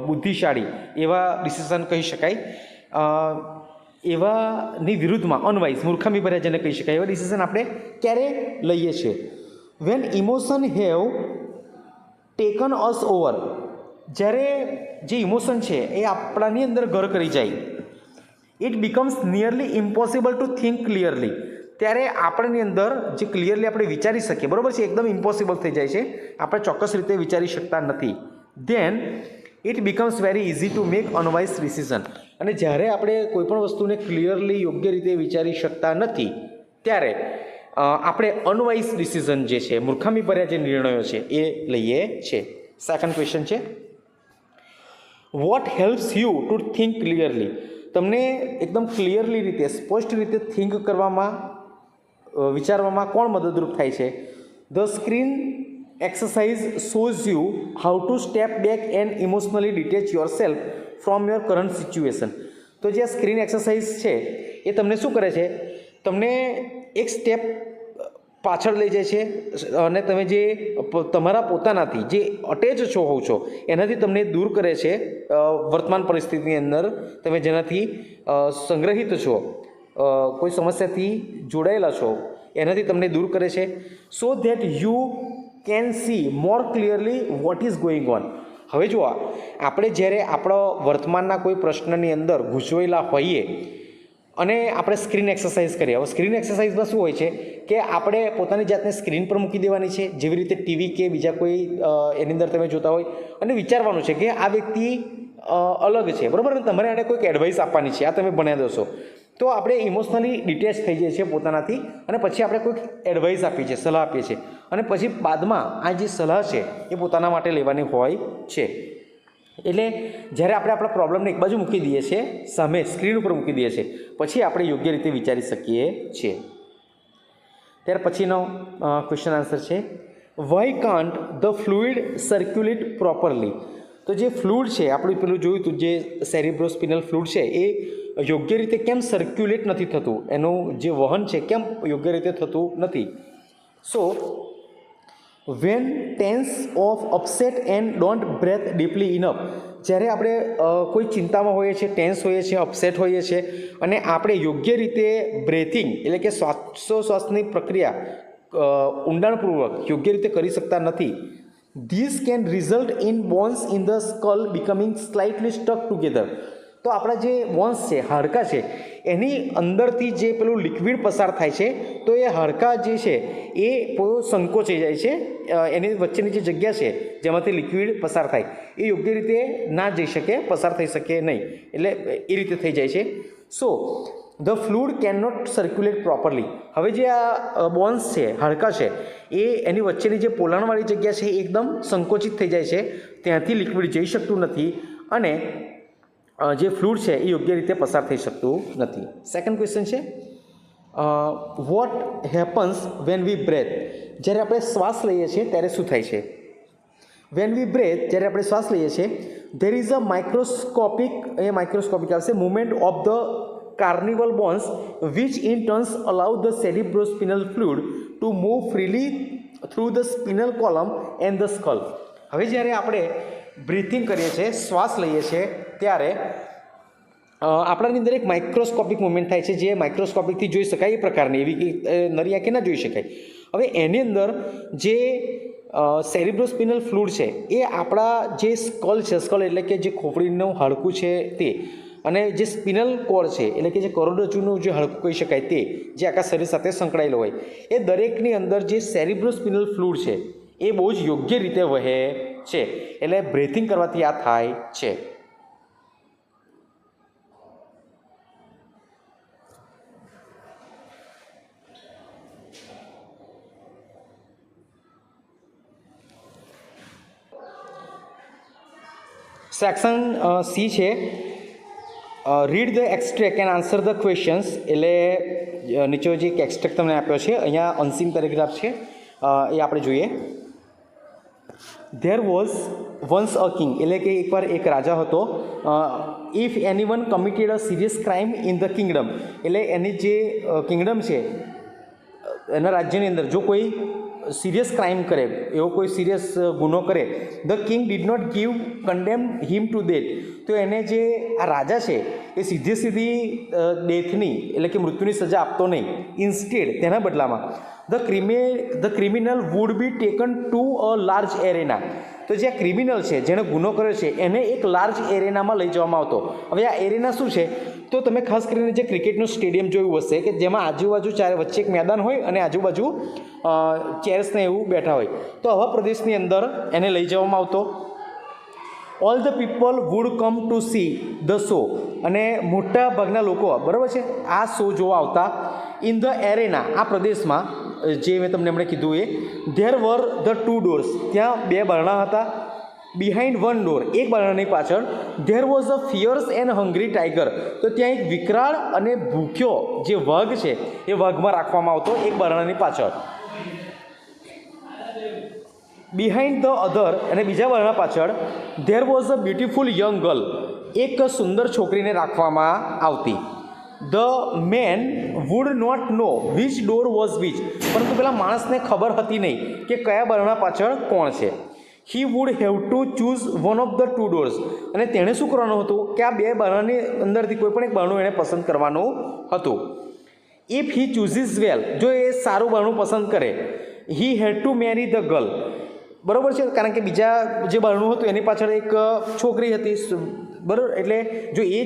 બુદ્ધિશાળી એવા ડિસિઝન કહી શકાય, એવાની વિરુદ્ધમાં અનવાઇઝ મૂર્ખામી ભર્યા જેને કહી શકાય એવા ડિસિઝન આપણે ક્યારે લઈએ છીએ? When emotion have taken us over, જ્યારે જે ઇમોશન છે એ આપણાની અંદર ઘર કરી જાય. It becomes nearly impossible two think clearly, ત્યારે આપણની અંદર જે ક્લિયરલી આપણે વિચારી શકીએ, બરાબર છે, એકદમ ઇમ્પોસિબલ થઈ જાય છે, આપણે ચોક્કસ રીતે વિચારી શકતા નથી. Then it becomes very easy to make unwise decision, અને જ્યારે આપણે કોઈપણ વસ્તુને ક્લિયરલી યોગ્ય રીતે વિચારી શકતા નથી ત્યારે આપણે અનવાઇઝ ડિસિઝન જે છે, મૂર્ખામી ભર્યા જે નિર્ણયો છે એ લઈએ છીએ. સેકન્ડ ક્વેશ્ચન છે, what helps you to think clearly. તમને એકદમ ક્લિયરલી રીતે, સ્પષ્ટ રીતે થિંક કરવામાં, વિચારવામાં કોણ મદદરૂપ થાય છે? The screen exercise shows you how to step back and emotionally detach your self from your current situation. તો જે સ્ક્રીન એક્સરસાઇઝ છે એ તમને શું કરે છે? તમને એક સ્ટેપ પાછળ લઈ જાય છે, અને તમે જે તમારા પોતાનાથી જે અટેચ હોવ છો એનાથી તમને દૂર કરે છે. વર્તમાન પરિસ્થિતિની અંદર તમે જેનાથી સંગ્રહિત છો, કોઈ સમસ્યાથી જોડાયેલા છો, એનાથી તમને દૂર કરે છે. So that you can see more clearly what is going on. હવે જુઓ, આપણે જ્યારે આપણા વર્તમાનના કોઈ પ્રશ્નની અંદર ગૂંચવાયેલા હોઈએ અને આપણે સ્ક્રીન એક્સરસાઇઝ કરીએ. હવે સ્ક્રીન એક્સરસાઇઝમાં શું હોય છે કે આપણે પોતાની જાતને સ્ક્રીન પર મૂકી દેવાની છે, જેવી રીતે ટીવી કે બીજા કોઈ એની અંદર તમે જોતા હોય, અને વિચારવાનું છે કે આ વ્યક્તિ અલગ છે, બરાબર, અને તમારે એને કોઈક એડવાઇસ આપવાની છે, આ તમે ભણ્યા દોશો. તો આપણે ઇમોશનલી ડિટેચ થઈ જઈએ છીએ પોતાનાથી, અને પછી આપણે કોઈક એડવાઇસ આપીએ છીએ, સલાહ આપીએ છીએ, અને પછી બાદમાં આ જે સલાહ છે એ પોતાના માટે લેવાની હોય છે. એટલે જ્યારે આપણે આપણા પ્રોબ્લેમને એક બાજુ મૂકી દઈએ છીએ, સામે સ્ક્રીન ઉપર મૂકી દઈએ છીએ, પછી આપણે યોગ્ય રીતે વિચારી શકીએ છીએ. ત્યાર પછીનો ક્વેશ્ચન આન્સર છે, why can't the fluid circulate properly. તો જે ફ્લુઇડ છે, આપણે પેલું જોયું હતું, જે સેરિબ્રોસ્પિનલ ફ્લુઇડ છે એ યોગ્ય રીતે કેમ સર્ક્યુલેટ નથી થતું, એનું જે વહન છે કેમ યોગ્ય રીતે થતું નથી? So when tense of upset and don't breathe deeply enough, જ્યારે આપણે કોઈ ચિંતામાં હોઈએ છીએ, ટેન્સ હોઈએ છીએ, અપસેટ હોઈએ છીએ, અને આપણે યોગ્ય રીતે બ્રેથિંગ એટલે કે શ્વાસોશ્વાસની પ્રક્રિયા ઊંડાણપૂર્વક યોગ્ય રીતે કરી શકતા નથી. This can result in bones in the skull becoming slightly stuck together. તો આપણા જે બોન્સ છે, હાડકાં છે, એની અંદરથી જે પેલું લિક્વિડ પસાર થાય છે, તો એ હાડકાં જે છે એ સંકોચાઈ જાય છે, એની વચ્ચેની જે જગ્યા છે જેમાંથી લિક્વિડ પસાર થાય એ યોગ્ય રીતે ના જઈ શકે, પસાર થઈ શકે નહીં, એટલે એ રીતે થઈ જાય છે. So the fluid can not circulate properly. હવે જે આ બોન્સ છે, હાડકાં છે, એ એની વચ્ચેની જે પોલાણવાળી જગ્યા છે એ એકદમ સંકોચિત થઈ જાય છે, ત્યાંથી લિક્વિડ જઈ શકતું નથી, અને જે ફ્લુઇડ છે એ યોગ્ય રીતે પસાર થઈ શકતું નથી. સેકન્ડ ક્વેશ્ચન છે, what happens when we breathe. જ્યારે આપણે શ્વાસ લઈએ છીએ ત્યારે શું થાય છે? વેન વી બ્રેથ, જ્યારે આપણે શ્વાસ લઈએ છીએ, ધેર ઇઝ અ માઇક્રોસ્કોપિક આવશે movement of the carnival bones which in turns allow the cerebrospinal fluid to move freely through the spinal column and the skull. હવે જ્યારે આપણે બ્રીથિંગ કરીએ છીએ, શ્વાસ લઈએ છીએ, ત્યારે આપણાની અંદર એક માઇક્રોસ્કોપિક મુવમેન્ટ થાય છે, જે માઇક્રોસ્કોપિકથી જોઈ શકાય એ પ્રકારની, એવી કે નરી આંખે ના જોઈ શકાય. હવે એની અંદર જે સેરિબ્રોસ્પિનલ ફ્લુઇડ છે એ આપણા જે સ્કલ છે, સ્કલ એટલે કે જે ખોપડીનું હાડકું છે તે, અને જે સ્પિનલ કોર્ડ છે એટલે કે જે કરોડરજ્જુનું જે હાડકું કહી શકાય તે, જે આખા શરીર સાથે સંકળાયેલું હોય, એ દરેકની અંદર જે સેરિબ્રોસ્પિનલ ફ્લુઇડ છે એ બહુ જ યોગ્ય રીતે વહે છે. એટલે બ્રેથિંગ કરવાથી આ થાય છે. સેક્શન સી છે, read the extract and answer the questions. એટલે નીચે જે એક એક્સ્ટ્રેક્ટ તમને આપ્યો છે, અહીંયા અનસીન પેરેગ્રાફ છે, એ આપણે જોઈએ. There was once a king, એટલે કે એકવાર એક રાજા હતો. If any one committed a serious crime in the kingdom, એટલે એની જે કિંગડમ છે એના રાજ્યની અંદર જો કોઈ સિરિયસ ક્રાઇમ કરે, એવો કોઈ સિરિયસ ગુનો કરે, the king did not give condemn him to death, તો એને જે આ રાજા છે એ સીધી ડેથની એટલે કે મૃત્યુની સજા આપતો નહીં. ઇન્સ્ટેડ, તેના બદલામાં the criminal would be taken to a large arena, તો જે આ ક્રિમિનલ છે જેણે ગુનો કર્યો છે એને એક લાર્જ એરેનામાં લઈ જવામાં આવતો. હવે આ એરેના શું છે, તો તમે ખાસ કરીને જે ક્રિકેટનું સ્ટેડિયમ જોયું હશે કે જેમાં આજુબાજુ વચ્ચે એક મેદાન હોય અને આજુબાજુ ચેર્સને એવું બેઠા હોય, તો આવા પ્રદેશની અંદર એને લઈ જવામાં આવતો. All the people would come to see the show, અને મોટા ભાગના લોકો, બરાબર છે, આ શો જોવા આવતા. ઇન ધ એરેના, આ પ્રદેશમાં જે મેં તમને હમણાં કીધું એ, there were the two doors, ત્યાં બે બારણા હતા. બિહાઇન્ડ વન ડોર, એક બારણાની પાછળ, there was a fierce and hungry tiger, તો ત્યાં એક વિકરાળ અને ભૂખ્યો જે વાઘ છે એ વાઘમાં રાખવામાં આવતો એક બારણાની પાછળ. બિહાઇન્ડ ધ અધર, અને બીજા બારણા પાછળ, there was a beautiful young girl, એક સુંદર છોકરીને રાખવામાં આવતી. The man would not know which door was which, પરંતુ પેલા માણસને ખબર હતી નહીં કે કયા બારણા પાછળ કોણ છે. He would have to choose one of the two doors, અને તેણે શું કરવાનું હતું કે આ બે બારણાની અંદરથી કોઈ પણ એક બારણું એણે પસંદ કરવાનું હતું. ઇફ હી ચૂઝીસ વેલ, જો એ સારું બારણું પસંદ કરે, હી હેડ ટુ મેરી ધ ગર્લ, બરાબર છે, કારણ કે બીજા જે બારણું હતું એની પાછળ એક છોકરી હતી, બરાબર, એટલે જો એ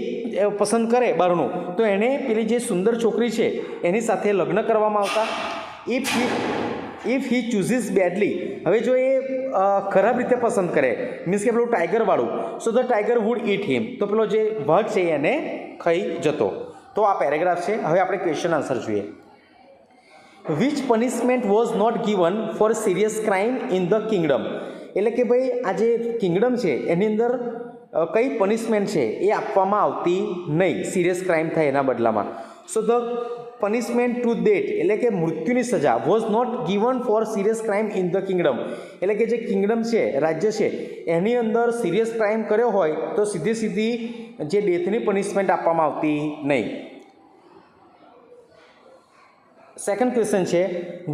પસંદ કરે બારણું તો એને પેલી જે સુંદર છોકરી છે એની સાથે લગ્ન કરવામાં આવતા. ઇફ હી ચૂઝીસ બેડલી, હવે જો એ ખરાબ રીતે પસંદ કરે, મીન્સ કે પેલું ટાઈગરવાળું, સો the tiger would eat him, તો પેલો જે વાઘ છે એને ખાઈ જતો. તો આ પેરેગ્રાફ છે. હવે આપણે ક્વેશ્ચન આન્સર જોઈએ. Which punishment was not given for serious crime in the kingdom, એટલે કે ભાઈ આ જે કિંગડમ છે એની અંદર કઈ પનિશમેન્ટ છે એ આપવામાં આવતી નહીં સિરિયસ ક્રાઇમ થાય એના બદલામાં. So the punishment to death, એટલે કે મૃત્યુની સજા, was not given for serious crime in the kingdom, એટલે કે જે કિંગડમ છે, રાજ્ય છે, એની અંદર સિરિયસ ક્રાઇમ કર્યો હોય તો સીધી જે ડેથની પનિશમેન્ટ આપવામાં આવતી નહીં. સેકન્ડ ક્વેશ્ચન છે,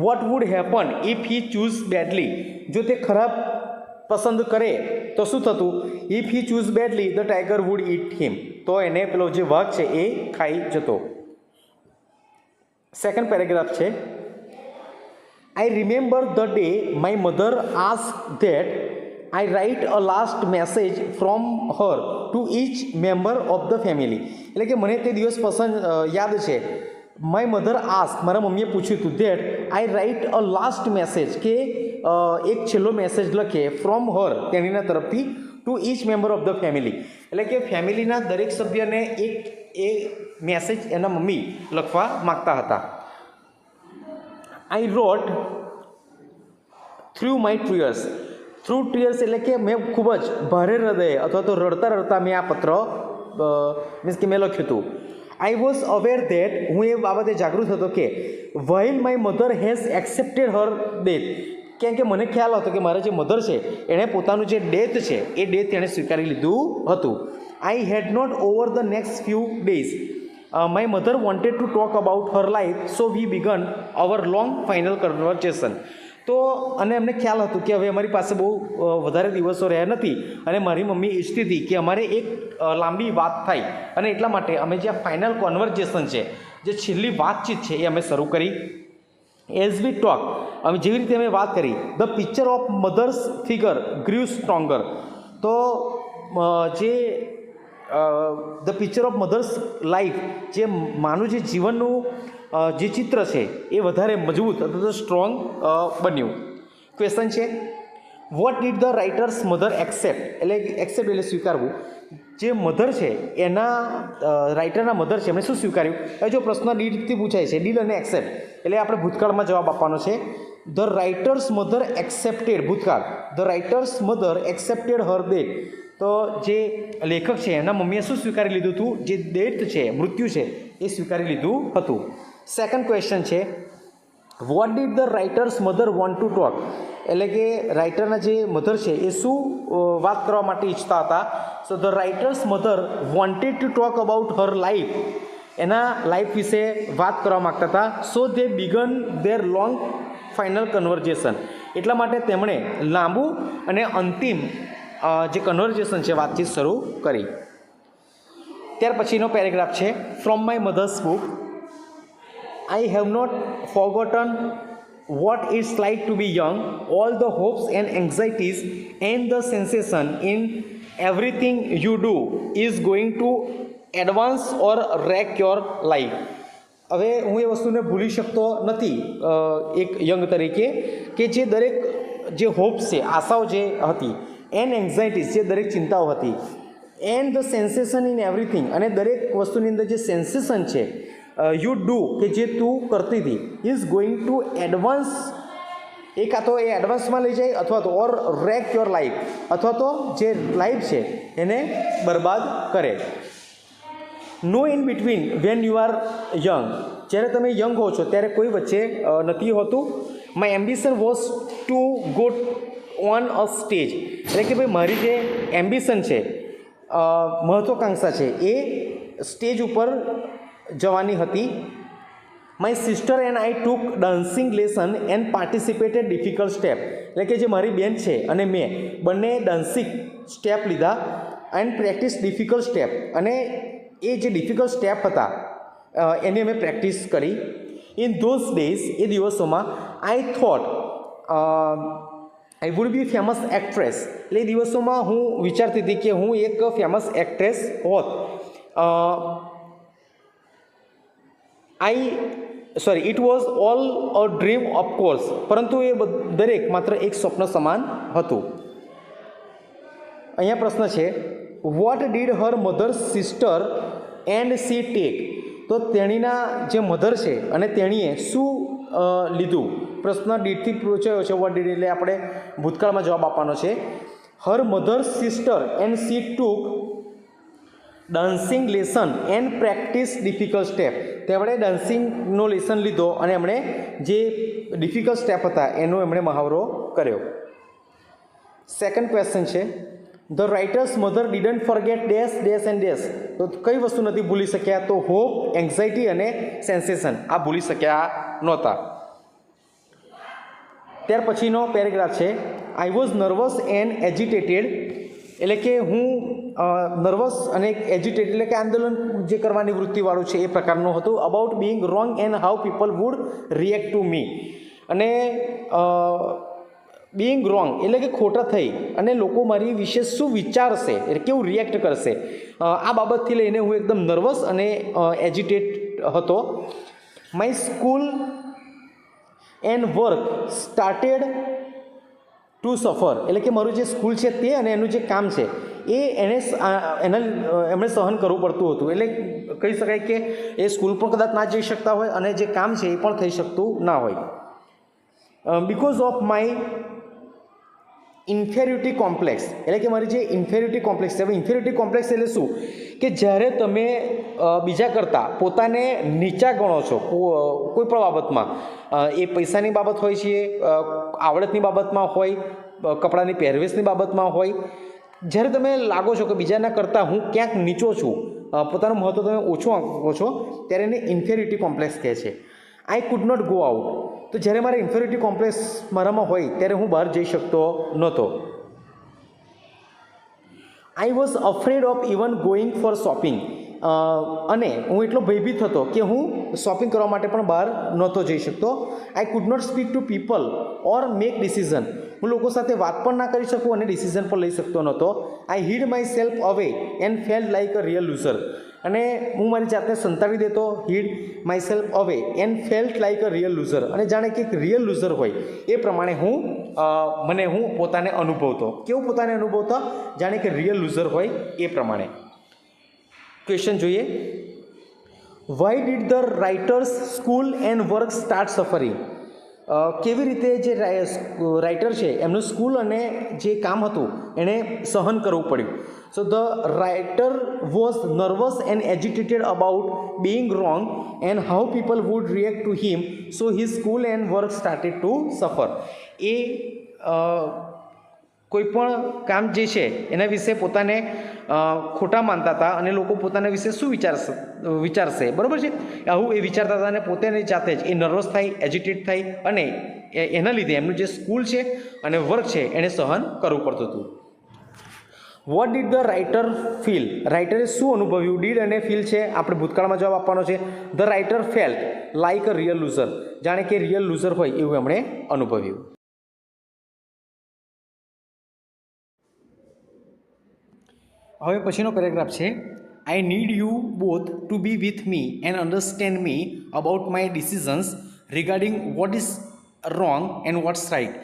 what would happen if he choose badly, જો તે ખરાબ પસંદ કરે તો શું થતું. If he choose badly the tiger would eat him, તો એને પેલો જે વાઘ છે એ ખાઈ જતો. સેકન્ડ પેરેગ્રાફ છે, I remember the day my mother ask that I write a last message from her to each member of the family, એટલે કે મને તે દિવસ યાદ છે. માય મધર આસ્ક, મારા મમ્મીએ પૂછ્યું હતું, that I write a last message, કે એક છેલ્લો મેસેજ લખે ફ્રોમ હર, તેણીના તરફથી, to each member of the family, એટલે કે ફેમિલીના દરેક સભ્યને એ મેસેજ એના મમ્મી લખવા માગતા હતા. I wrote through my tears, through tears એટલે કે મેં ખૂબ જ ભારે હૃદયે અથવા તો રડતા મેં આ પત્ર મીન્સ કે મેં લખ્યું હતું. આઈ વોઝ અવેર ધેટ, હું એ બાબતે જાગૃત હતો કે while my mother has accepted Har death, કેમ કે મને ખ્યાલ હતો કે મારા જે મધર છે એણે પોતાનું જે ડેથ છે એ ડેથ એણે સ્વીકારી લીધું હતું. I had not over the next few days, my mother wanted to talk about her life, so we began our long final conversation. તો અને અમને ખ્યાલ હતું કે હવે અમારી પાસે બહુ વધારે દિવસો રહ્યા નથી અને મારી મમ્મી ઈચ્છતી હતી કે અમારે એક લાંબી વાત થાય, અને એટલા માટે અમે જે આ ફાઇનલ કોન્વર્જેશન છે, જે છેલ્લી વાતચીત છે એ અમે શરૂ કરી. એઝ વી ટોક, અમે જેવી રીતે અમે વાત કરી, the picture of mother's figure grieve stronger. તો જે the picture of mother's life, જે માનું જે જીવનનું જે ચિત્ર છે એ વધારે મજબૂત અથવા તો સ્ટ્રોંગ બન્યું. ક્વેશ્ચન છે, what did the writer's mother accept, એટલે એક્સેપ્ટ એટલે સ્વીકારવું. જે મધર છે એના રાઇટરના મધર છે એમણે શું સ્વીકાર્યું? હવે જો પ્રશ્ન ડીડથી પૂછાય છે, ડીડ અને એક્સેપ્ટ, એટલે આપણે ભૂતકાળમાં જવાબ આપવાનો છે. ધ રાઇટર્સ મધર એક્સેપ્ટેડ, ભૂતકાળ, the writer's mother accepted Har death. તો જે લેખક છે એના મમ્મીએ શું સ્વીકારી લીધું હતું? જે ડેથ છે, મૃત્યુ છે, એ સ્વીકારી લીધું હતું. સેકન્ડ ક્વેશ્ચન છે, what did the writer's mother want to talk, એટલે કે રાઇટરના જે મધર છે એ શું વાત કરવા માટે ઈચ્છતા હતા? So the writer's mother wanted to talk about her life, એના લાઈફ વિશે વાત કરવા માગતા હતા. So they began their long final conversation, એટલા માટે તેમણે લાંબુ અને અંતિમ જે કન્વર્ઝેશન છે, વાતચીત શરૂ કરી. ત્યાર પછીનો પેરેગ્રાફ છે, from my mother's book, I have not forgotten what it's like to be young, all the hopes and anxieties and the sensation in everything you do is going to advance or wreck your life. હવે હું એ વસ્તુને ભૂલી શકતો નથી એક young તરીકે, કે જે દરેક જે હોપ્સ છે, આશાઓ જે હતી, એન્ડ એન્ઝાઇટીઝ, જે દરેક ચિંતાઓ હતી, and the sensation in everything, અને દરેક વસ્તુની અંદર જે સેન્સેશન છે, યુ ડુ, કે જે તું કરતી હતી, ઇઝ ગોઈંગ ટુ એડવાન્સ, એ કાં તો એ એડવાન્સમાં લઈ જાય, અથવા તો ઓર રેક યોર લાઈફ, અથવા તો જે લાઈફ છે એને બરબાદ કરે. નો in between when you are young, જ્યારે તમે યંગ હો છો ત્યારે કોઈ વચ્ચે નથી હોતું. My ambition was to go on a stage, એટલે કે ભાઈ મારી જે એમ્બિશન છે, મહત્વાકાંક્ષા છે, એ સ્ટેજ ઉપર જવાની હતી. My sister and I took dancing lesson and participated difficult step, એટલે કે જે મારી બેન છે અને મેં બંને ડાન્સિંગ સ્ટેપ લીધા, એન્ડ પ્રેક્ટિસ ડિફિકલ્ટ સ્ટેપ, અને એ જે ડિફિકલ્ટ સ્ટેપ હતા એની અમે પ્રેક્ટિસ કરી. ઇન ધોઝ ડેઝ, એ દિવસોમાં, I thought I would be famous actress, એટલે એ દિવસોમાં હું વિચારતી હતી કે હું એક ફેમસ એક્ટ્રેસ હોત. It was all a dream of course, પરંતુ એ દરેક માત્ર એક સ્વપ્ન સમાન હતું. અહીંયા પ્રશ્ન છે, what did her mother's sister and she take, તો તેણીના જે મધર છે અને તેણીએ શું લીધું? પ્રશ્ન ડીડથી પૂછાયો છે, વોટ ડીડ, એટલે આપણે ભૂતકાળમાં જવાબ આપવાનો છે. Her mother's sister and she took dancing lesson and practice difficult step, તેમણે ડાન્સિંગનો લેસન લીધો અને એમણે જે ડિફિકલ્ટ સ્ટેપ હતા એનો એમણે મહાવરો કર્યો. સેકન્ડ ક્વેશ્ચન છે, the writer's mother didn't forget dash dash and dash, તો કઈ વસ્તુ નથી ભૂલી શક્યા? તો હોપ, એન્ઝાઇટી અને સેન્સેશન, આ ભૂલી શક્યા નહોતા. ત્યાર પછીનો પેરેગ્રાફ છે, આઈ વોઝ નર્વસ એન્ડ એજિટેટેડ, એટલે કે હું નર્વસ અને એજિટેટેડ, એટલે કે આંદોલન જે કરવાની વૃત્તિવાળું છે એ પ્રકારનું હતું. About being wrong and how people would react to me, અને બિંગ રોંગ એટલે કે ખોટા થઈ અને લોકો મારી વિશે શું વિચારશે, એટલે કેવું રિએક્ટ કરશે, આ બાબતથી લઈને હું એકદમ નર્વસ અને એજિટેટ હતો. My school and work started to સફર, એટલે કે મારું જે સ્કૂલ છે તે અને એનું જે કામ છે એ એમણે સહન કરવું પડતું હતું. એટલે કહી શકાય કે એ સ્કૂલ પણ કદાચ ના જઈ શકતા હોય અને જે કામ છે એ પણ થઈ શકતું ના હોય. બિકોઝ ઓફ માય ઇન્ફેરિટી કોમ્પ્લેક્સ, એટલે કે મારી જે ઇન્ફેરિટી કોમ્પ્લેક્સ છે. હવે ઇન્ફેરિટી કોમ્પ્લેક્સ એટલે શું? કે જ્યારે તમે બીજા કરતાં પોતાને નીચા ગણો છો કોઈ પણ બાબતમાં, એ પૈસાની બાબત હોય છે, આવડતની બાબતમાં હોય, કપડાની પહેરવેશની બાબતમાં હોય, જ્યારે તમે લાગો છો કે બીજાના કરતાં હું ક્યાંક નીચો છું, પોતાનું મહત્ત્વ તમે ઓછું આંકો છો, ત્યારે એને ઇન્ફેરિટી કોમ્પ્લેક્સ કહે છે. I could not go out, તો જ્યારે મારે ઇન્ફેરિટી કોમ્પ્લેક્સ મારામાં હોય ત્યારે હું બહાર જઈ શકતો નહોતો. I was afraid of even going for shopping, અને હું એટલો ભયભીત હતો કે હું શોપિંગ કરવા માટે પણ બહાર નહોતો જઈ શકતો. I could not speak to people or make decision. હું લોકો સાથે વાત પણ ના કરી શકું અને ડિસિઝન પણ લઈ શકતો નહોતો. આઈ હીડ માય સેલ્ફ અવે and felt like a real loser. અને હું મારી જાતને સંતાડી દેતો, હીડ માય સેલ્ફ અવે and felt like a real loser, અને જાણે કે એક રિયલ લૂઝર હોય એ પ્રમાણે હું પોતાને અનુભવતો. કેવું પોતાને અનુભવતો? જાણે કે રિયલ લૂઝર હોય એ પ્રમાણે. ક્વેશ્ચન જોઈએ. Why did the writer's school and work start suffering? કેવી રીતે જે રાઇટર છે એમનું સ્કૂલ અને જે કામ હતું એણે સહન કરવું પડ્યું. So the writer was nervous and agitated about being wrong and how people would react to him, so his school and work started to suffer. એ કોઈ પણ કામ જે છે એના વિશે પોતાને ખોટા માનતા હતા અને લોકો પોતાના વિશે શું વિચારશે, બરાબર છે, આવું એ વિચારતા હતા અને પોતાની જાતે જ એ નર્વસ થાય, એજિટેટ થાય અને એના લીધે એમનું જે સ્કૂલ છે અને વર્ક છે એને સહન કરવું પડતું હતું. What did the writer feel? રાઇટરે શું અનુભવ્યું? ડીડ અને ફીલ છે, આપણે ભૂતકાળમાં જવાબ આપવાનો છે. The writer felt like a real loser. જાણે કે રિયલ લૂઝર હોય એવું એમણે અનુભવ્યું. હવે પછીનો પેરેગ્રાફ છે. I need you both to be with me and understand me about my decisions regarding what is wrong and what's right.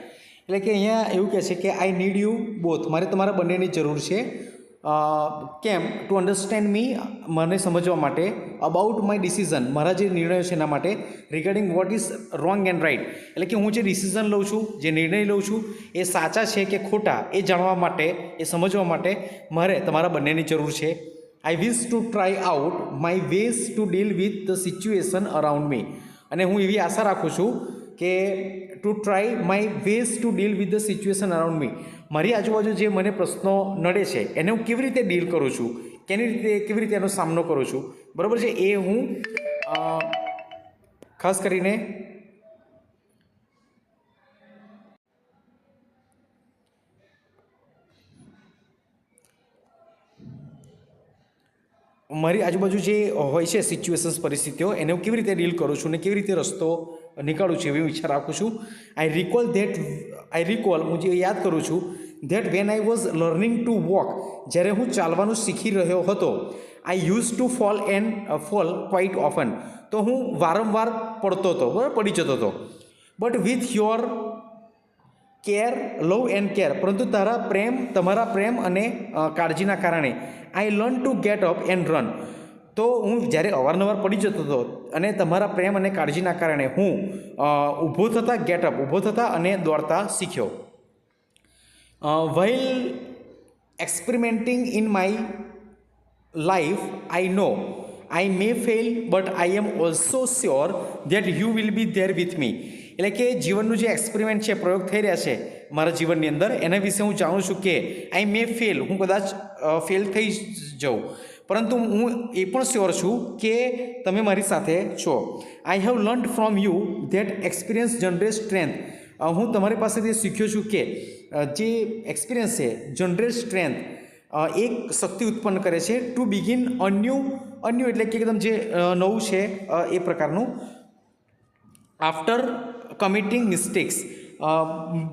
એટલે કે અહીંયા એવું કહે છે કે આઈ નીડ યુ બોથ, મારે તમારા બંનેની જરૂર છે. કેમ? ટુ અન્ડરસ્ટેન્ડ મી, મને સમજવા માટે, અબાઉટ માય ડિસિઝન, મારા જે નિર્ણયો છે એના માટે, regarding what is wrong and right, એટલે કે હું જે ડિસિઝન લઉં છું, જે નિર્ણય લઉં છું એ સાચા છે કે ખોટા એ જાણવા માટે, એ સમજવા માટે મારે તમારા બંનેની જરૂર છે. I wish to try out my ways to deal with the situation around me. અને હું એવી આશા રાખું છું કે to try my ways to deal with the situation around me, મારી આજુબાજુ જે મને પ્રશ્નો નડે છે એને હું કેવી રીતે ડીલ કરું છું, કેવી રીતે એનો સામનો કરું છું, બરાબર છે, એ હું ખાસ કરીને મારી આજુબાજુ જે હોય છે સિચ્યુએશન્સ, પરિસ્થિતિઓ, એને હું કેવી રીતે ડીલ કરું છું ને કેવી રીતે રસ્તો નીકાળું છું એવી ઈચ્છા રાખું છું. આઈ રિકોલ, હું જે યાદ કરું છું, that when I was learning two walk, જ્યારે હું ચાલવાનું શીખી રહ્યો હતો, I use to fall quite often, તો હું વારંવાર પડતો હતો, બરાબર, પડી જતો હતો. But with your care, love and care, પરંતુ તમારા પ્રેમ અને કાળજીના કારણે I learn to get up and run, તો હું જ્યારે અવારનવાર પડી જતો હતો અને તમારા પ્રેમ અને કાળજીના કારણે હું ઊભો થતા અને દોડતા શીખ્યો. While experimenting in my life I know I may fail but I am also sure that you will be there with me. એટલે કે જીવનનું જે એક્સપેરિમેન્ટ છે, પ્રયોગ થઈ રહ્યા છે મારા જીવનની અંદર, એના વિશે હું જાણું છું કે આઈ મે ફેલ, હું કદાચ ફેલ થઈ જાઉં, પરંતુ હું એ પણ શ્યોર છું કે તમે મારી સાથે છો. I have learn from you that experience generate strength, હું તમારી પાસેથી શીખ્યો છું કે જે એક્સપિરિયન્સ છે જનરેટ સ્ટ્રેન્થ, એક શક્તિ ઉત્પન્ન કરે છે. ટુ બિગિન અન્યુ એટલે કે એકદમ જે નવું છે એ પ્રકારનું. આફ્ટર કમિટિંગ મિસ્ટેક્સ,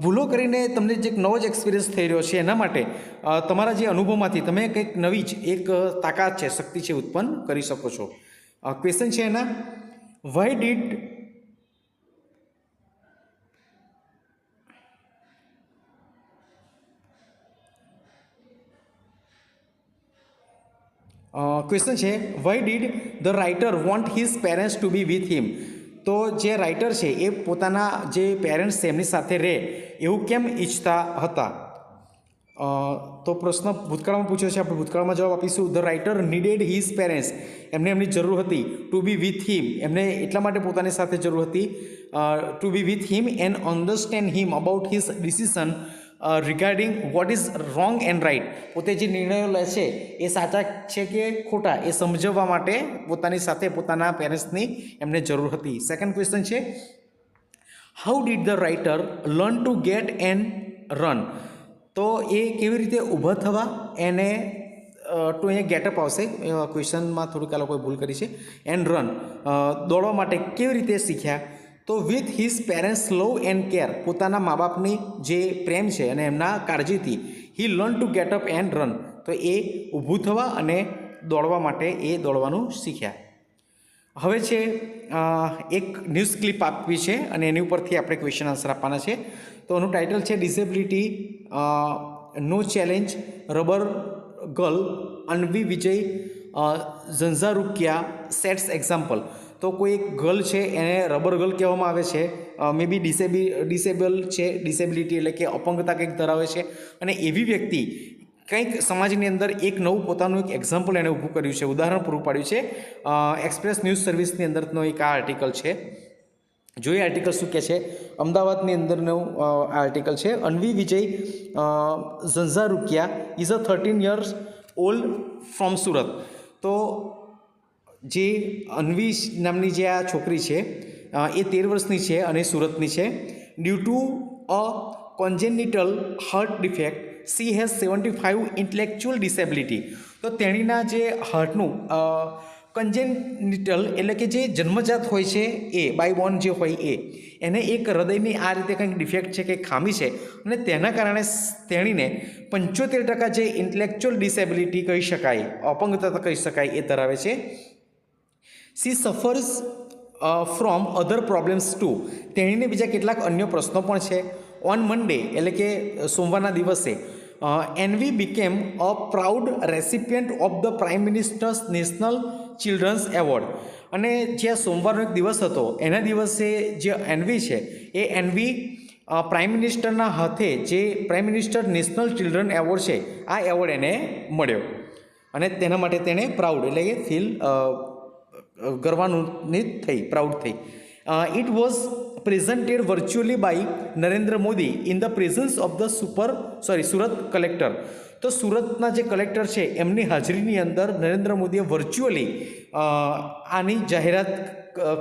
ભૂલો કરીને તમને જે નવો જ એક્સપિરિયન્સ થઈ રહ્યો છે એના માટે તમારા જે અનુભવમાંથી તમે કંઈક નવી જ એક તાકાત છે, શક્તિ છે, ઉત્પન્ન કરી શકો છો. ક્વેશ્ચન છે એના, વાય ડીડ ક્વેશ્ચન છે why did the writer want his parents to be with him. તો જે રાઇટર છે એ પોતાના જે પેરેન્ટ્સ છે એમની સાથે રહે એવું કેમ ઈચ્છતા હતા? તો પ્રશ્ન ભૂતકાળમાં પૂછ્યો છે, આપણે ભૂતકાળમાં જવાબ આપીશું. The writer needed his parents, એમની જરૂર હતી. ટુ બી વિથ હિમ, એમને એટલા માટે પોતાની સાથે જરૂર હતી to be with him and understand him about his decision regarding what is wrong and right, પોતે જે નિર્ણયો લે છે એ સાચા છે કે ખોટા એ સમજવા માટે પોતાની સાથે પોતાના પેરેન્ટ્સની એમને જરૂર હતી. સેકન્ડ ક્વેશ્ચન છે, how did the writer learn to gate and run, તો એ કેવી રીતે ઊભા થવા એને તો અહીંયા ગેટઅપ આવશે, ક્વેશ્ચનમાં થોડીક આ લોકોએ ભૂલ કરી છે. એન્ડ રન, દોડવા માટે કેવી રીતે શીખ્યા? તો with his parents love and care, પોતાના મા બાપની જે પ્રેમ છે અને એમના કાળજીથી he learn to get up and run, તો એ ઊભું થવા અને દોડવા માટે એ દોડવાનું શીખ્યા. હવે છે એક ન્યૂઝ ક્લિપ આપવી છે અને એની ઉપરથી આપણે ક્વેશ્ચન આન્સર આપવાના છે. તો એનું ટાઇટલ છે ડિસેબિલિટી નો challenge rubber girl Anvi Vijay ઝંઝારુકિયા sets example. તો કોઈ એક ગર્લ છે એને રબર ગર્લ કહેવામાં આવે છે, મે બી ડિસેબલ છે, ડિસેબિલિટી એટલે કે અપંગતા કંઈક ધરાવે છે, અને એવી વ્યક્તિ કંઈક સમાજની અંદર એક નવું પોતાનું એક એક્ઝામ્પલ એણે ઊભું કર્યું છે, ઉદાહરણ પૂરું પાડ્યું છે. એક્સપ્રેસ ન્યૂઝ સર્વિસની અંદરનો એક આ આર્ટિકલ છે. જોઈએ આર્ટિકલ શું કહે છે. અમદાવાદની અંદરનું આર્ટિકલ છે. Anvi Vijay Jhanjharukiya is a 13 years old from Surat. તો જે અન્વી નામની જે આ છોકરી છે એ 13 વર્ષની છે અને સુરતની છે. Due to a congenital heart defect she has 75 intellectual disability. તો તેણીના જે હાર્ટનું કન્જેનિટલ એટલે કે જે જન્મજાત હોય છે એ બાય બોર્ન જે હોય એને એક હૃદયની આ રીતે કંઈક ડિફેક્ટ છે, કંઈક ખામી છે, અને તેના કારણે તેણીને 75% જે ઇન્ટેલેક્ચ્યુઅલ ડિસેબિલિટી કહી શકાય, અપંગતા કહી શકાય, એ ધરાવે છે. She suffers from other problems too. તેણીને બીજા કેટલાક અન્ય પ્રશ્નો પણ છે. ઓન મંડે એટલે કે સોમવારના દિવસે Anvi became a proud recipient of the prime minister's national children's award. અને જે સોમવારનો એક દિવસ હતો એના દિવસે જે એનવી છે એ એનવી પ્રાઇમ મિનિસ્ટરના હાથે જે prime minister national children award છે આ એવોર્ડ એને મળ્યો, અને તેના માટે તેણે પ્રાઉડ એટલે કે ફીલ ગર્વાન્વિત થઈ, પ્રાઉડ થઈ. It was presented virtually by Narendra Modi in the presence of the Surat collector. તો સુરતના જે કલેક્ટર છે એમની હાજરીની અંદર નરેન્દ્ર મોદીએ વર્ચ્યુઅલી આની જાહેરાત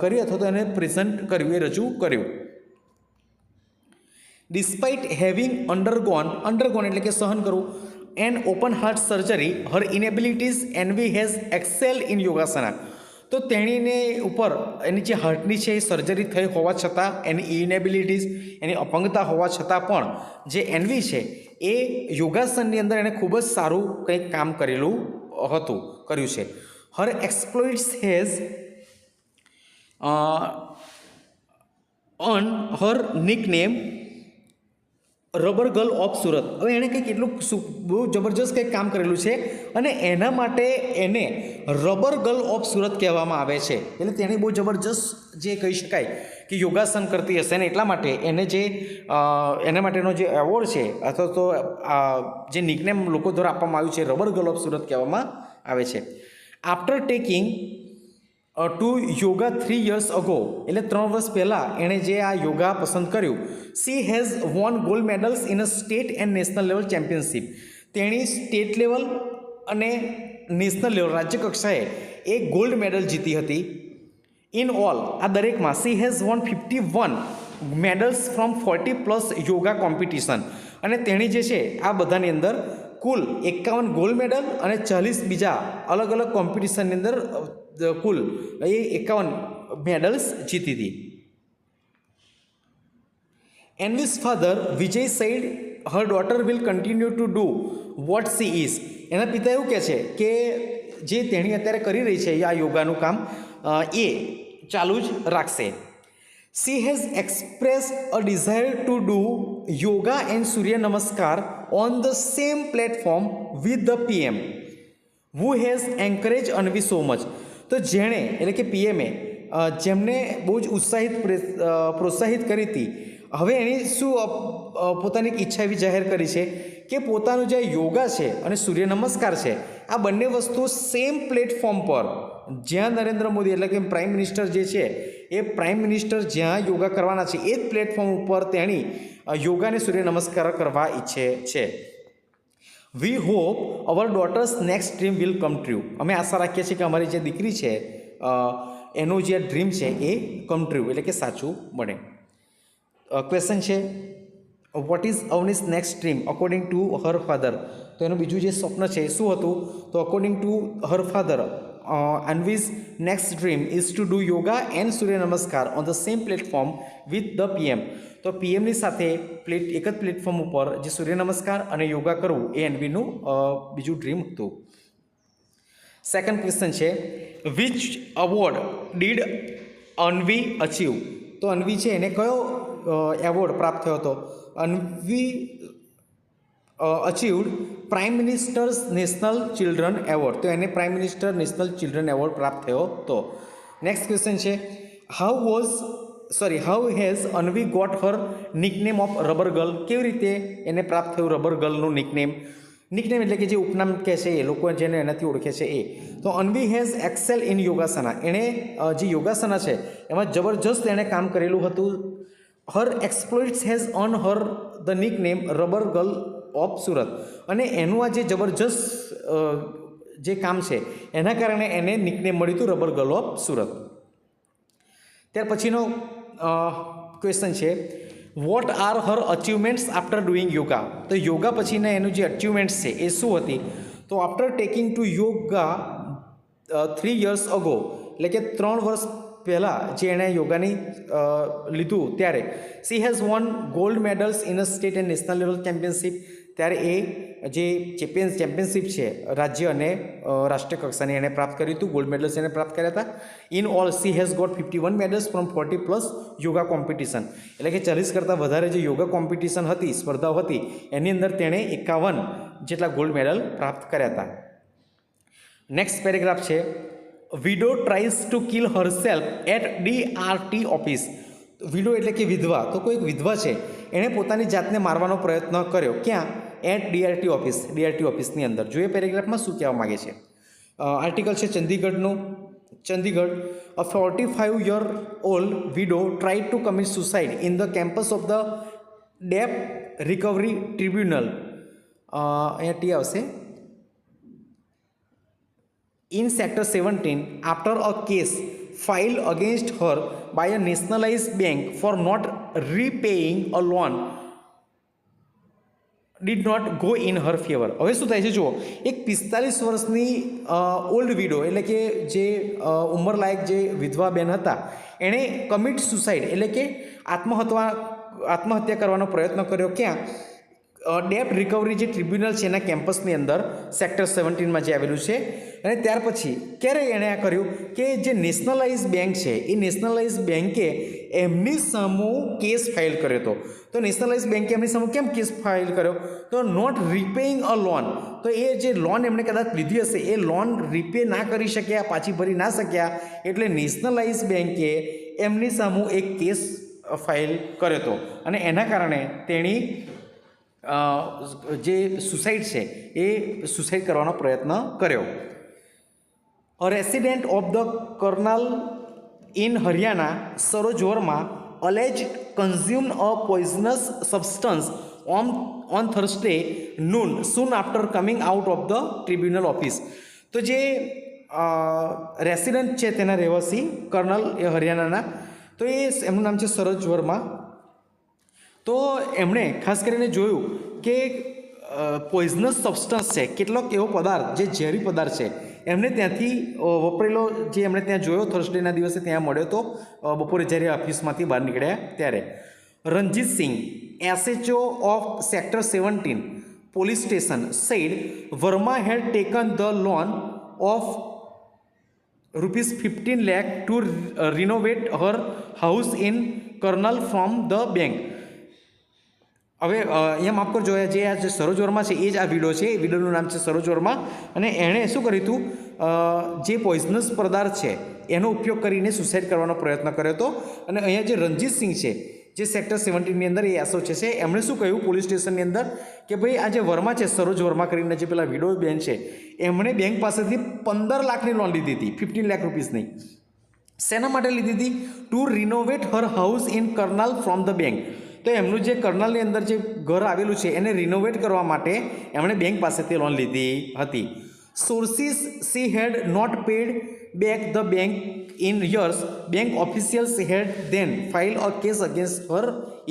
કરી અથવા તો એને પ્રેઝન્ટ કર્યું, એ રજૂ કર્યું. ડિસ્પાઇટ હેવિંગ અંડરગોન એટલે કે સહન કરવું, and open heart surgery her inabilities Anvi has excel in yogasana. તો તેણીને ઉપર એની જે હાર્ટની છે એ સર્જરી થઈ હોવા છતાં, એની ઇનેબિલિટીઝ એની અપંગતા હોવા છતાં પણ જે એનવી છે એ યોગાસનની અંદર એણે ખૂબ જ સારું કંઈક કામ કર્યું છે. Her exploits has earn her nickname rubber girl of Surat. હવે એણે કંઈક એટલું બહુ જબરજસ્ત કંઈક કામ કરેલું છે અને એના માટે એને રબર ગર્લ ઓફ સુરત કહેવામાં આવે છે. એટલે તેણે બહુ જબરજસ્ત જે કહી શકાય કે યોગાસન કરતી હશે, ને એટલા માટે એને જે એના માટેનો જે એવોર્ડ છે અથવા તો જે નિકનેમ લોકો દ્વારા આપવામાં આવ્યું છે રબર ગર્લ ઓફ સુરત કહેવામાં આવે છે. After taking to yoga 3 years ago, એટલે 3 વર્ષ પહેલાં એણે જે આ યોગા પસંદ કર્યું. She has won gold medals in a state and national level championship. તેણી સ્ટેટ લેવલ અને નેશનલ લેવલ રાજ્ય કક્ષાએ એક ગોલ્ડ મેડલ જીતી હતી. ઇન ઓલ, આ દરેકમાં she has won 51 medals from 40+ yoga competition. અને તેણી જે છે આ બધાની અંદર કુલ 51 ગોલ્ડ મેડલ અને 40 બીજા અલગ અલગ કોમ્પિટિશનની અંદર કુલ એ 51 મેડલ્સ જીતી હતી. Anvi's father Vijay said her daughter will continue to do what she is. એના પિતા એવું કહે છે કે જે તેણી અત્યારે કરી રહી છે આ યોગાનું કામ એ ચાલુ જ રાખશે. She has express a desire to do yoga and surya namaskar on the same platform with the PM who has encourage Anvi so much. તો જેણે એટલે કે પીએમએ જેમને બહુ જ પ્રોત્સાહિત કરી હતી, હવે એની શું પોતાની એક ઈચ્છા એવી જાહેર કરી છે કે પોતાનું જે યોગા છે અને સૂર્ય નમસ્કાર છે આ બંને વસ્તુ સેમ પ્લેટફોર્મ પર જ્યાં નરેન્દ્ર મોદી એટલે કે પ્રાઇમ મિનિસ્ટર જે છે એ પ્રાઇમ મિનિસ્ટર જ્યાં યોગા કરવાના છે એ જ પ્લેટફોર્મ ઉપર તેણી યોગા અને સૂર્ય નમસ્કાર કરવા ઈચ્છે છે. We hope our daughter's next dream will come true. અમે આશા રાખીએ છીએ કે અમારી જે દીકરી છે એનું જે ડ્રીમ છે એ કમ ટ્રુ એટલે કે સાચું બને. ક્વેશ્ચન છે what is Anvi's next dream according to her father. તો એનું બીજું જે સ્વપ્ન છે એ શું હતું? તો according to her father Anvi's next dream is to do yoga and surya namaskar on the same platform with the PM. તો પીએમની સાથે એક જ પ્લેટફોર્મ ઉપર જે સૂર્ય નમસ્કાર અને યોગા કરવું એ અન્વીનું બીજું ડ્રીમ હતું. સેકન્ડ ક્વેશ્ચન છે, which award did Anvi achieve? તો અન્વી છે એને કયો એવોર્ડ પ્રાપ્ત થયો હતો? Anvi achieved prime minister's national children award. તો એને prime minister national children award પ્રાપ્ત થયો હતો. નેક્સ્ટ ક્વેશ્ચન છે, how has Anvi got her nickname of rubber girl? કેવી રીતે એને પ્રાપ્ત થયું રબર ગર્લનું નિકનેમ? નિકનેમ એટલે કે જે ઉપનામ કહે છે એ લોકો જેને એનાથી ઓળખે છે એ. તો અન્વી હેઝ એક્સેલ ઇન યોગાસના. એણે જે યોગાસના છે એમાં જબરજસ્ત એણે કામ કરેલું હતું. Her exploits has earn her the nickname rubber girl of Surat. અને એનું આ જે જબરજસ્ત જે કામ છે એના કારણે એને નિકનેમ મળ્યું હતું રબર ગર્લ ઓફ સુરત. ત્યાર પછીનો ક્વેશ્ચન છે, what are Har achievements after doing yoga? તો યોગા પછીના એનું જે અચીવમેન્ટ્સ છે એ શું હતી? તો after taking to yoga 3 years ago, એટલે કે 3 વર્ષ પહેલાં જે એણે યોગાની લીધું ત્યારે she has won gold medals in a state and national level championship. ત્યારે એ જે ચેમ્પિયનશિપ છે રાજ્ય અને રાષ્ટ્રીય કક્ષાની એણે પ્રાપ્ત કર્યું હતું. ગોલ્ડ મેડલ્સ એણે પ્રાપ્ત કર્યા હતા. In all she has got 51 medals from 40+ yoga competition. એટલે કે 40 કરતાં વધારે જે યોગા કોમ્પિટિશન હતી, સ્પર્ધાઓ હતી, એની અંદર તેણે 51 જેટલા ગોલ્ડ મેડલ પ્રાપ્ત કર્યા હતા. નેક્સ્ટ પેરેગ્રાફ છે, widow tries to kill herself at DRT office. Widow એટલે કે વિધવા. તો કોઈ વિધવા છે એણે પોતાની જાતને મારવાનો પ્રયત્ન કર્યો. ક્યાં? At DRT office. DRT ઓફિસની અંદર. જોઈએ પેરેગ્રાફમાં શું કહેવા માગે છે. આર્ટિકલ છે ચંદીગઢનું. ચંદીગઢ, અ 45-year-old widow tried to commit suicide in the campus of the Debt Recovery Tribunal. અહીંયા ટી આવશે. In Sector 17 after a case filed against her by a nationalized bank for not repaying a loan did not go in her favor. હવે શું થાય છે જુઓ, એક 45 વર્ષની old widow એટલે કે જે ઉંમરલાયક જે વિધવા બેન હતા એણે કમિટ સુસાઇડ એટલે કે આત્મહત્યા કરવાનો પ્રયત્ન કર્યો. ક્યાં? ડેપ્ટ રિકવરી જે ટ્રિબ્યુનલ છે એના કેમ્પસની અંદર સેક્ટર 17માં જે આવેલું છે. અને ત્યાર પછી ક્યારે એણે આ કર્યું કે જે નેશનલાઇઝ બેંક છે એ નેશનલાઇઝ બેંકે એમની સામું કેસ ફાઇલ કર્યો હતો. તો નેશનલાઇઝ બેંકે એમની સામું કેમ કેસ ફાઇલ કર્યો? તો નોટ રિપેઇંગ અ લોન. તો એ જે લોન એમણે કદાચ લીધી હશે એ લોન રિપે ના કરી શક્યા, પાછી ભરી ના શક્યા, એટલે નેશનલાઇઝ બેંકે એમની સામું એક કેસ ફાઇલ કર્યો હતો. અને એના કારણે તેણી જે સુસાઇડ છે એ સુસાઇડ કરવાનો પ્રયત્ન કર્યો. A resident of the Karnal in Haryana Saroj Verma alleged consumed a poisonous substance on Thursday noon soon after coming out of the tribunal office. તો જે રેસિડન્ટ છે તેના રહેવાસી કર્નલ એ હરિયાણાના, તો એ એમનું નામ છે સરોજ વર્મા. તો એમણે ખાસ કરીને જોયું કે પોઈઝનસ સબસ્ટન્સ છે, કેટલોક એવો પદાર્થ જે ઝેરી પદાર્થ છે એમને ત્યાંથી વપરેલો જે એમણે ત્યાં જોયો થર્સડેના દિવસે ત્યાં મળ્યો તો બપોરે જ્યારે ઓફિસમાંથી બહાર નીકળ્યા ત્યારે. Ranjit Singh, SHO of sector 17 police station, said Verma had taken the loan of ₹15 lakh to renovate her house in Karnal from the bank. હવે અહીંયા માફ કરજો, જે આ જે સરોજ વર્મા છે એ જ આ વિડો છે. વિડોનું નામ છે સરોજ વર્મા. અને એણે શું કર્યું હતું, જે પોઈઝનસ પદાર્થ છે એનો ઉપયોગ કરીને સુસાઇડ કરવાનો પ્રયત્ન કર્યો હતો. અને અહીંયા જે રણજીત સિંહ છે જે સેક્ટર 17ની અંદર એ એસો છે એમણે શું કહ્યું પોલીસ સ્ટેશનની અંદર કે ભાઈ આ જે વર્મા છે, સરોજ વર્મા કરીને જે પેલા વિડો બેન છે, એમણે બેંક પાસેથી 15 લાખની લોન લીધી હતી, 15 લાખ રૂપીસની. શેના માટે લીધી હતી? To renovate her house in Karnal from the bank. તો એમનું જે કર્નલની અંદર જે ઘર આવેલું છે એને રિનોવેટ કરવા માટે એમણે બેંક પાસેથી લોન લીધી હતી. Sources, she had not paid back the bank in years, bank officials had then filed a case against her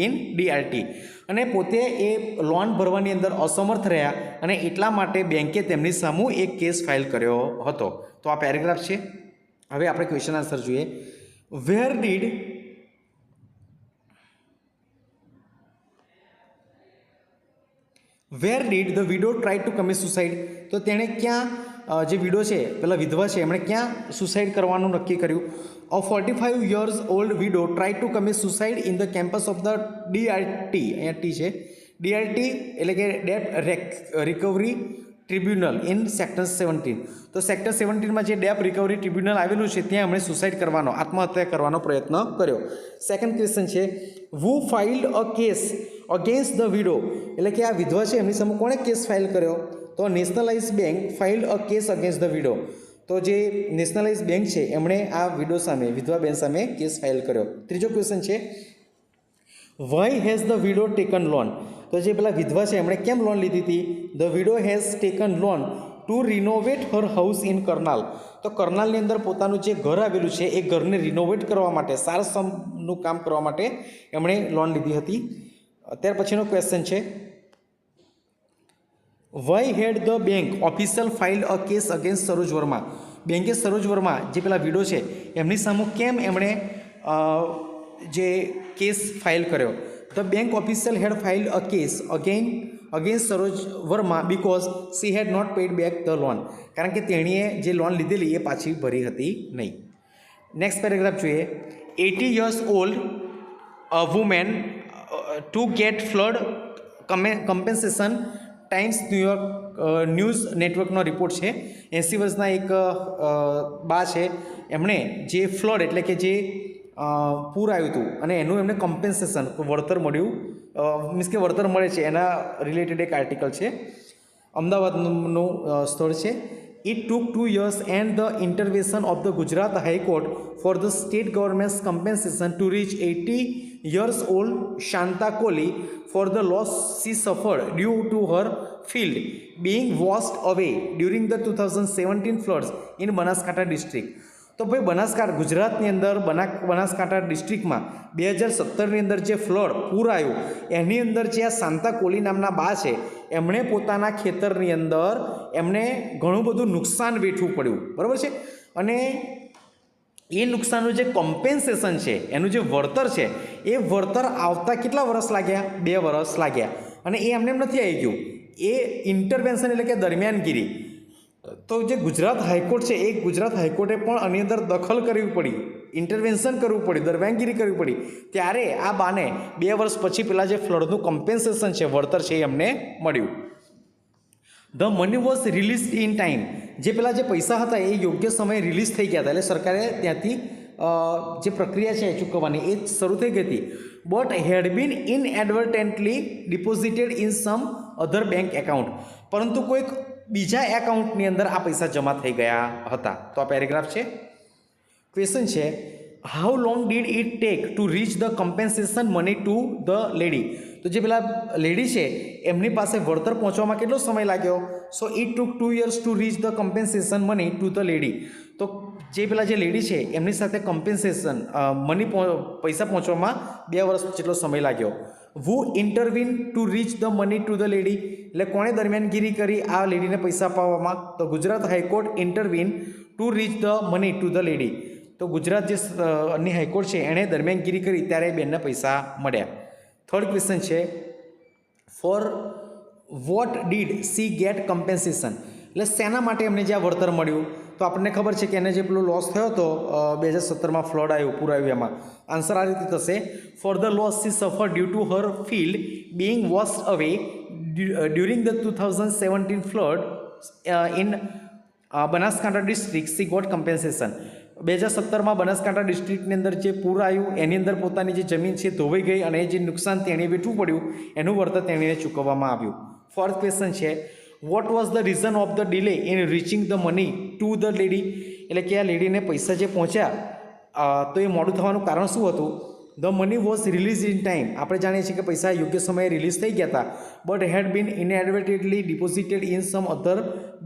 in DRT. અને પોતે એ લોન ભરવાની અંદર અસમર્થ રહ્યા અને એટલા માટે બેંકે તેમની સામું એક કેસ ફાઇલ કર્યો હતો. તો આ પેરેગ્રાફ છે. હવે આપણે ક્વેશ્ચન આન્સર જોઈએ. Where did the widow try to commit suicide? તો તેણે ક્યાં, જે વિડો છે પેલા વિધવા છે એમણે ક્યાં સુસાઇડ કરવાનું નક્કી કર્યું? અ 45 years old widow tried to commit suicide in the campus of the DRT. અહીંયા ટી છે. DRT એટલે કે date recovery tribunal in sector 17. તો સેક્ટર 17માં જે ડેપ રિકવરી ટ્રિબ્યુનલ આવેલું છે ત્યાં એમણે સુસાઇડ કરવાનો, આત્મહત્યા કરવાનો પ્રયત્ન કર્યો. સેકન્ડ ક્વેશ્ચન છે, who filed a case against the widow? એટલે કે આ વિધવા છે એમની સામે કોણે કેસ ફાઇલ કર્યો? તો nationalise bank ફાઇલ્ડ a case against the widow. તો જે નેશનલાઇઝ બેંક છે એમણે આ વિડો સામે, વિધવા બેન સામે કેસ ફાઇલ કર્યો. ત્રીજો ક્વેશ્ચન છે, why has the widow taken loan? તો જે પેલા વિધવા છે એમણે કેમ લોન લીધી હતી? The widow has taken loan to renovate her house in Karnal. તો કરનાલની અંદર પોતાનું જે ઘર આવેલું છે એ ઘરને રિનોવેટ કરવા માટે, સારસમનું કામ કરવા માટે એમણે લોન લીધી હતી. ત્યાર પછીનો ક્વેશ્ચન છે, why had the bank official file a case against Saroj Verma? બેંકે સરોજ વર્મા જે પેલા વિડો છે એમની સામે કેમ એમણે જે કેસ ફાઇલ કર્યો? The bank official had filed a case against Saroj Verma because she had not paid back the loan. કારણ કે તેણીએ જે લોન લીધેલી એ પાછી ભરી હતી નહીં. નેક્સ્ટ પેરેગ્રાફ જોઈએ. 80 years old women to get flood compensation, Times News નેટવર્કનો રિપોર્ટ છે. 80 વર્ષના એક બા છે, એમણે જે ફ્લડ એટલે કે જે પૂર આવ્યું હતું અને એનું એમને કમ્પેન્સેશન, વળતર મળ્યું, મીન્સ કે વળતર મળે છે એના રિલેટેડ એક આર્ટિકલ છે. અમદાવાદનું સ્થળ છે. It took 2 years and the intervention of the Gujarat High Court for the state government's compensation to reach 80 years old Shanta Kohli for the loss she suffered due to her field being washed away during the 2017 floods in Banaskantha district. તો ભાઈ બનાસકાંઠા, ગુજરાતની અંદર બનાસકાંઠા ડિસ્ટ્રિક્ટમાં 2017ની અંદર જે flood પૂર આવ્યું એની અંદર જે આ શાંતા કોલી નામના બા છે એમણે પોતાના ખેતરની અંદર એમને ઘણું બધું નુકસાન વેઠવું પડ્યું, બરાબર છે. અને એ નુકસાનનું જે કોમ્પેન્સેશન છે, એનું જે વળતર છે એ વળતર આવતા કેટલા વર્ષ લાગ્યા? 2 વર્ષ લાગ્યા. અને એ એમને એમ નથી આવી ગયું, એ ઇન્ટરવેન્શન એટલે કે દરમિયાનગીરી. તો જે ગુજરાત હાઈકોર્ટ છે એ ગુજરાત હાઈકોર્ટે પણ આની અંદર દખલ કરવી પડી, ઇન્ટરવેન્શન કરવું પડ્યું, દરમિયાનગીરી કરવી પડી. ત્યારે આ બાને 2 વર્ષ પછી પેલા જે ફ્લડનું કમ્પેન્સેશન છે, વળતર છે, એ એમને મળ્યું. The money was release in time. જે પેલા જે પૈસા હતા એ યોગ્ય સમયે રિલીઝ થઈ ગયા હતા, એટલે સરકારે ત્યાંથી જે પ્રક્રિયા છે ચૂકવવાની એ શરૂ થઈ ગઈ હતી. But had been inadvertently deposited in some other bank account. પરંતુ કોઈક બીજા એકાઉન્ટની અંદર આ પૈસા જમા થઈ ગયા હતા. તો આ પેરેગ્રાફ છે. ક્વેશ્ચન છે, how long did it take two reach the compensation money to the lady? તો જે પેલા લેડી છે એમની પાસે વળતર પહોંચવામાં કેટલો સમય લાગ્યો? So it took 2 years two reach the compensation money to the lady. તો જે પેલા જે લેડી છે એમની સાથે કમ્પેન્સેશન મની પૈસા પહોંચવામાં 2 વર્ષ જેટલો સમય લાગ્યો. Who intervene to reach the money to the lady? એટલે કોણે દરમિયાનગીરી કરી આ લેડીને પૈસા અપાવવામાં? તો Gujarat high court intervene to reach the money to the lady. તો ગુજરાત જે ની હાઈકોર્ટ છે એણે દરમિયાનગીરી કરી ત્યારે બેનને પૈસા મળ્યા. થર્ડ ક્વેશ્ચન છે, for what did she get compensation? એટલે શેના માટે એમને જે આ વળતર મળ્યું? તો આપણને ખબર છે કે એને જે પેલો લોસ થયો હતો 2017માં ફ્લડ આવ્યું, પૂર આવ્યું, એમાં આન્સર આ રીતે થશે, for the loss she suffer due to her field being washed away during the 2017 flood in Banaskantha district she got compensation. 2017માં બનાસકાંઠા ડિસ્ટ્રિક્ટની અંદર જે પૂર આવ્યું એની અંદર પોતાની જે જમીન છે ધોવાઈ ગઈ અને જે નુકસાન તેણે વેઠવું પડ્યું એનું વળતર તેણીને ચૂકવવામાં આવ્યું. ફોર્થ ક્વેશ્ચન છે, what was the reason of the delay in reaching the money to the lady? એટલે કે આ લેડીને પૈસા જે પહોંચ્યા તો એ મોડું થવાનું કારણ શું હતું? The money was release in time, આપણે જાણીએ છીએ કે પૈસા યોગ્ય સમયે રિલીઝ થઈ ગયા હતા, but had been inadvertently deposited in some other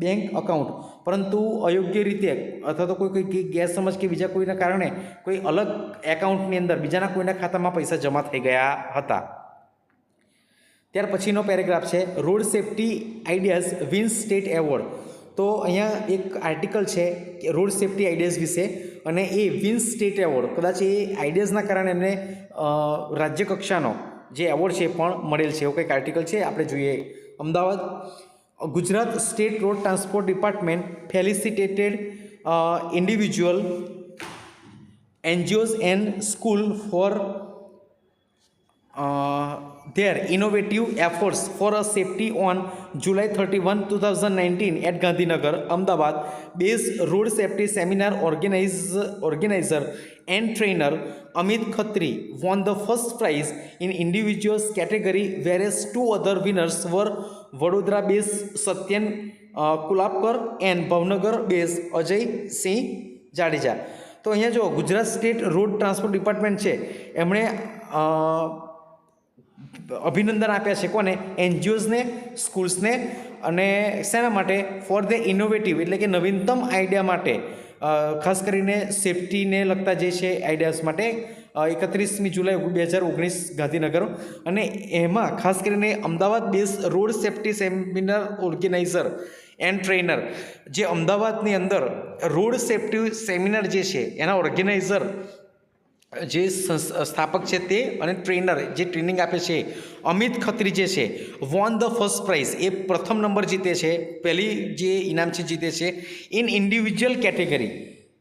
bank account, પરંતુ અયોગ્ય રીતે અથવા તો કોઈ ગેરસમજ કે બીજા કોઈના કારણે કોઈ અલગ એકાઉન્ટની અંદર બીજાના કોઈના ખાતામાં પૈસા જમા થઈ ગયા હતા. ત્યાર પછીનો પેરેગ્રાફ છે road safety ideas wins state award. તો અહીંયા એક આર્ટિકલ છે રોડ સેફ્ટી આઈડિયાઝ વિશે, અને એ વિન્સ સ્ટેટ એવોર્ડ, કદાચ એ આઈડિયાઝના કારણે એમને રાજ્ય કક્ષાનો જે એવોર્ડ છે એ પણ મળેલ છે, એવું કંઈક આર્ટિકલ છે. આપણે જોઈએ Ahmedabad. Gujarat state road transport department ફેલિસિટેટેડ individual NGOs and school for their innovative efforts for a safety on July 31, 2019 at Gandhinagar, Ahmedabad. Based road safety seminar organizer and trainer Amit Khatri won the first prize in individuals category, whereas two other winners were Vadodara based Satyan Kulapkar and Bhavnagar based Ajay Singh Jadeja. તો અહીંયા જો Gujarat state road transport department છે એમણે અભિનંદન આપ્યા છે કોને? એનજીઓઝને, સ્કૂલ્સને, અને શેના માટે? ફોર ધ ઇનોવેટિવ એટલે કે નવીનતમ આઈડિયા માટે, ખાસ કરીને સેફટીને લગતા જે છે આઈડિયાઝ માટે. 31મી જુલાઈ 2019 ગાંધીનગર, અને એમાં ખાસ કરીને Ahmedabad base road safety seminar organiser and trainer, જે અમદાવાદની અંદર રોડ સેફટી સેમિનાર જે છે એના ઓર્ગેનાઇઝર જે સ્થાપક છે તે, અને ટ્રેનર જે ટ્રેનિંગ આપે છે અમિત ખત્રી જે છે, વોન ધ ફર્સ્ટ પ્રાઇઝ, એ પ્રથમ નંબર જીતે છે, પહેલી જે ઇનામ છે જીતે છે ઇન ઇન્ડિવિજ્યુઅલ કેટેગરી.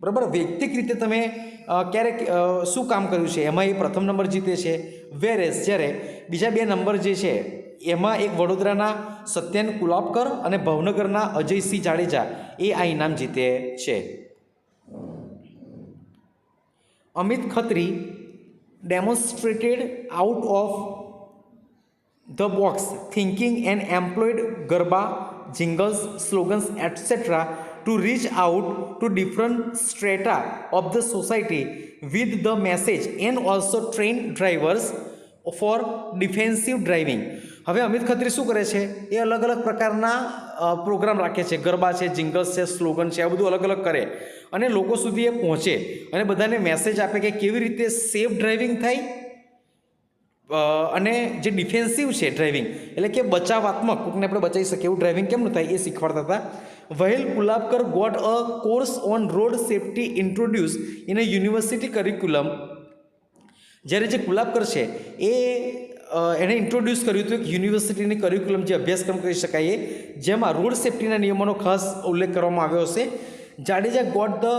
બરાબર, વ્યક્તિગત રીતે તમે ક્યારેક શું કામ કર્યું છે એમાં એ પ્રથમ નંબર જીતે છે. વેરેસ જ્યારે બીજા બે નંબર જે છે એમાં એક વડોદરાના સત્યન કુલાપકર અને ભાવનગરના અજયસિંહ જાડેજા એ આ ઇનામ જીતે છે. Amit Khatri demonstrated out of the box thinking and employed Garba, jingles, slogans, etc. to reach out to different strata of the society with the message, and also train drivers for defensive driving. હવે અમિત ખત્રી શું કરે છે? એ અલગ અલગ પ્રકારના programme રાખે છે, ગરબા છે, જિંગલ્સ છે, સ્લોગન છે, આ બધું અલગ અલગ કરે અને લોકો સુધી એ પહોંચે અને બધાને મેસેજ આપે કે કેવી રીતે સેફ ડ્રાઇવિંગ થાય, અને જે ડિફેન્સિવ છે ડ્રાઇવિંગ એટલે કે બચાવાત્મક, કોઈકને આપણે બચાવી શકીએ એવું ડ્રાઇવિંગ કેમનું થાય એ શીખવાડતા હતા. While Kulabkar got a course on road safety introduce in a university curriculum. જ્યારે જે કુલાબકર છે એ એણે ઇન્ટ્રોડ્યુસ કર્યું હતું એક યુનિવર્સિટીની કરિક્યુલમ, જે અભ્યાસક્રમ કરી શકાય એ, જેમાં રોડ સેફટીના નિયમોનો ખાસ ઉલ્લેખ કરવામાં આવ્યો હશે. Jadeja got the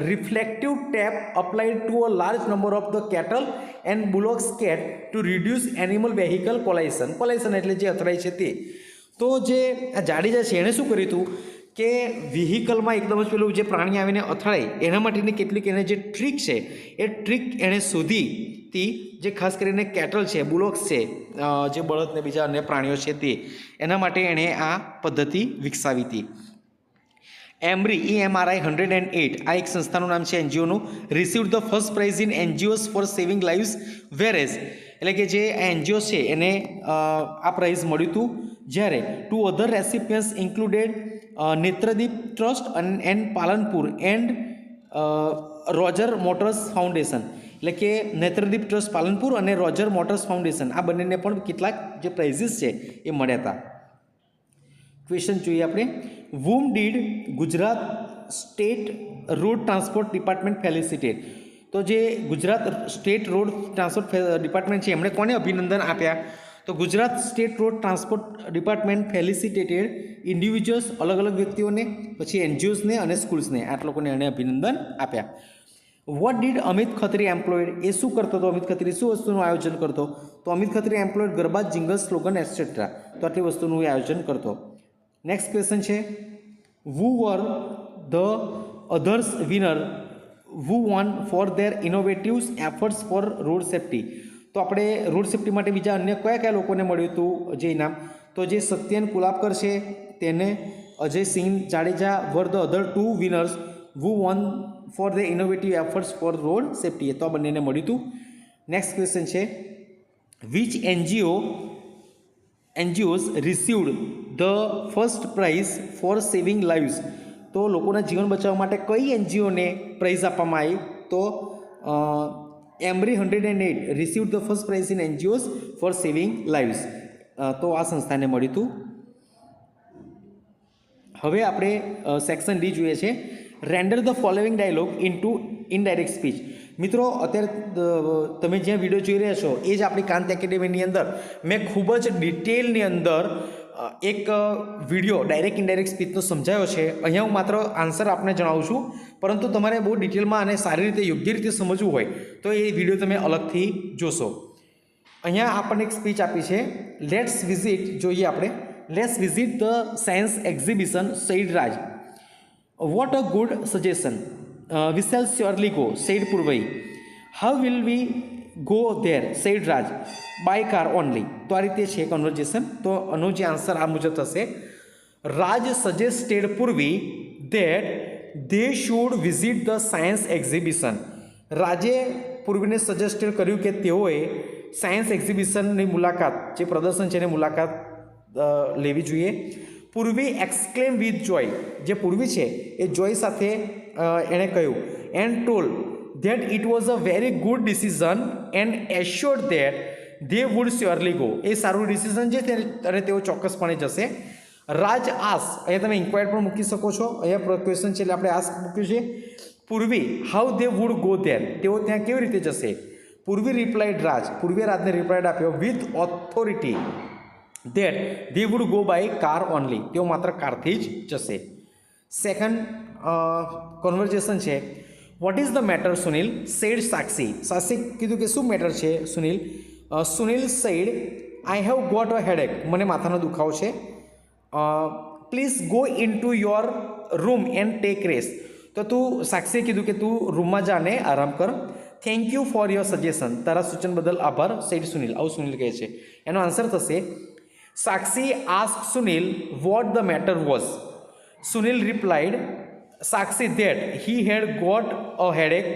reflective tape applied to a large number of the cattle and bullocks cart to reduce animal vehicle collision. Collision એટલે જે અથડાય છે તે. તો જે આ જાડેજા છે એણે શું કર્યું હતું કે વ્હીકલમાં એકદમ જ પેલું જે પ્રાણી આવીને અથડાય એના માટેની કેટલીક એને જે ટ્રીક છે એ ટ્રીક એણે શોધી હતી, જે ખાસ કરીને કેટલ છે, બુલોક્સ છે, જે બળદ ને બીજા અન્ય પ્રાણીઓ છે તે, એના માટે એણે આ પદ્ધતિ વિકસાવી હતી. એમરી EMRI 108 આ એક સંસ્થાનું નામ છે, એનજીઓનું, received the first prize in NGOs for saving lives, whereas એટલે કે જે એનજીઓ છે એને આ પ્રાઇઝ મળ્યું હતું. જ્યારે two other recipients included Netradeep trust and Palanpur and Roger motors foundation, એટલે કે નેત્રદીપ ટ્રસ્ટ પાલનપુર અને રોજર મોટર્સ ફાઉન્ડેશન, આ બંનેને પણ કેટલાક જે પ્રાઇઝીસ છે એ મળ્યા હતા. ક્વેશ્ચન જોઈએ આપણે. whom did Gujarat state road transport department ફેલિસિટેટ? તો જે Gujarat state road transport department છે એમણે કોને અભિનંદન આપ્યા? તો Gujarat state road transport department ફેલિસિટેટેડ individuals, અલગ અલગ વ્યક્તિઓને, પછી એનજીઓસને અને સ્કૂલ્સને, આટલા લોકોને એણે અભિનંદન આપ્યા. What did Amit Khatri employed? એ શું કરતો હતો અમિત ખત્રી? શું વસ્તુનું આયોજન કરતો? તો Amit Khatri employed garba, jingle, slogan etcetera. તો આટલી વસ્તુનું આયોજન કરતો. નેક્સ્ટ ક્વેશ્ચન છે who were the others winner who won for their innovative efforts for road safety? તો આપણે રોડ સેફટી માટે બીજા અન્ય કયા કયા લોકોને મળ્યું હતું જે ઇનામ? તો જે સત્યન કુલાપકર છે તેને, Ajaysinh Jadeja were the other two winners who won for their innovative efforts for road safety. તો આ બંનેને મળ્યું હતું. નેક્સ્ટ ક્વેશ્ચન છે which NGOs received the first prize for saving lives. તો લોકોના જીવન બચાવવા માટે કઈ એનજીઓને પ્રાઇઝ આપવામાં આવી? તો emery 108 received the first prize in NGOs for saving lives. તો આ સંસ્થાને મળ્યું હતું. હવે આપણે સેક્શન ડી જોઈએ છે render the following dialogue into indirect speech. મિત્રો અત્યારે તમે જ્યાં વિડીયો જોઈ રહ્યા છો એ જ આપણી કાંત એકેડેમીની અંદર મેં ખૂબ જ ડિટેલની અંદર એક વિડીયો ડાયરેક્ટ ઇનડાયરેક્ટ સ્પીચનો સમજાયો છે. અહીંયા હું માત્ર આન્સર આપને જણાવું છું, પરંતુ તમારે બહુ ડિટેલમાં અને સારી રીતે યોગ્ય રીતે સમજવું હોય તો એ વિડીયો તમે અલગથી જોશો. અહીંયા આપણને એક સ્પીચ આપી છે. લેટ્સ વિઝિટ જોઈએ આપણે. Let's visit the science exhibition said Raj. What a good suggestion. We shall surely go, said Purvai. How will we go there, said Raj. By car only. તો આ રીતે છે કન્વર્જેશન. તો આનો જે આન્સર આ મુજબ થશે. Raj suggested Purvi that they should visit the science exhibition. રાજે પૂર્વીને સજેસ્ટેડ કર્યું કે તેઓએ સાયન્સ એક્ઝિબિશનની મુલાકાત, જે પ્રદર્શન છે એની મુલાકાત લેવી જોઈએ. પૂર્વી એક્સક્લેમ વિથ જોય. જે પૂર્વી છે એ જોય સાથે એણે કહ્યું and told that it was a very good decision and assured that they would surely go. એ સારું ડિસિઝન છે અને તેઓ ચોક્કસપણે જશે. રાજ આસ, અહીંયા તમે ઇન્ક્વાયર પણ મૂકી શકો છો. અહીંયા ક્વેશ્ચન છે એટલે આપણે આસ્ક મૂક્યું છે. Purvi how they would go there. તેઓ ત્યાં કેવી રીતે જશે? પૂર્વી રિપ્લાઇડ રાજ. પૂર્વીએ રાજને રિપ્લાઇડ આપ્યો with authority that they would go by car only. તેઓ માત્ર કારથી જ જશે. સેકન્ડ કન્વર્જેશન છે what is the matter Sunil, said Sakshi. Sakshi કીધું કે શું મેટર છે Sunil. Sunil said I have got a headache. મને માથાનો દુખાવો છે. Please go in to your room and take rest. તો તું સાક્ષીએ કીધું કે તું રૂમમાં જા અને આરામ કર. Thank you for your suggestion. તારા સૂચન બદલ આભાર, સેડ સુનિલ. આવું સુનિલ કહે છે. એનો આન્સર થશે Sakshi ask Sunil what the matter was. Sunil replied, Sakshi that he had got a headache.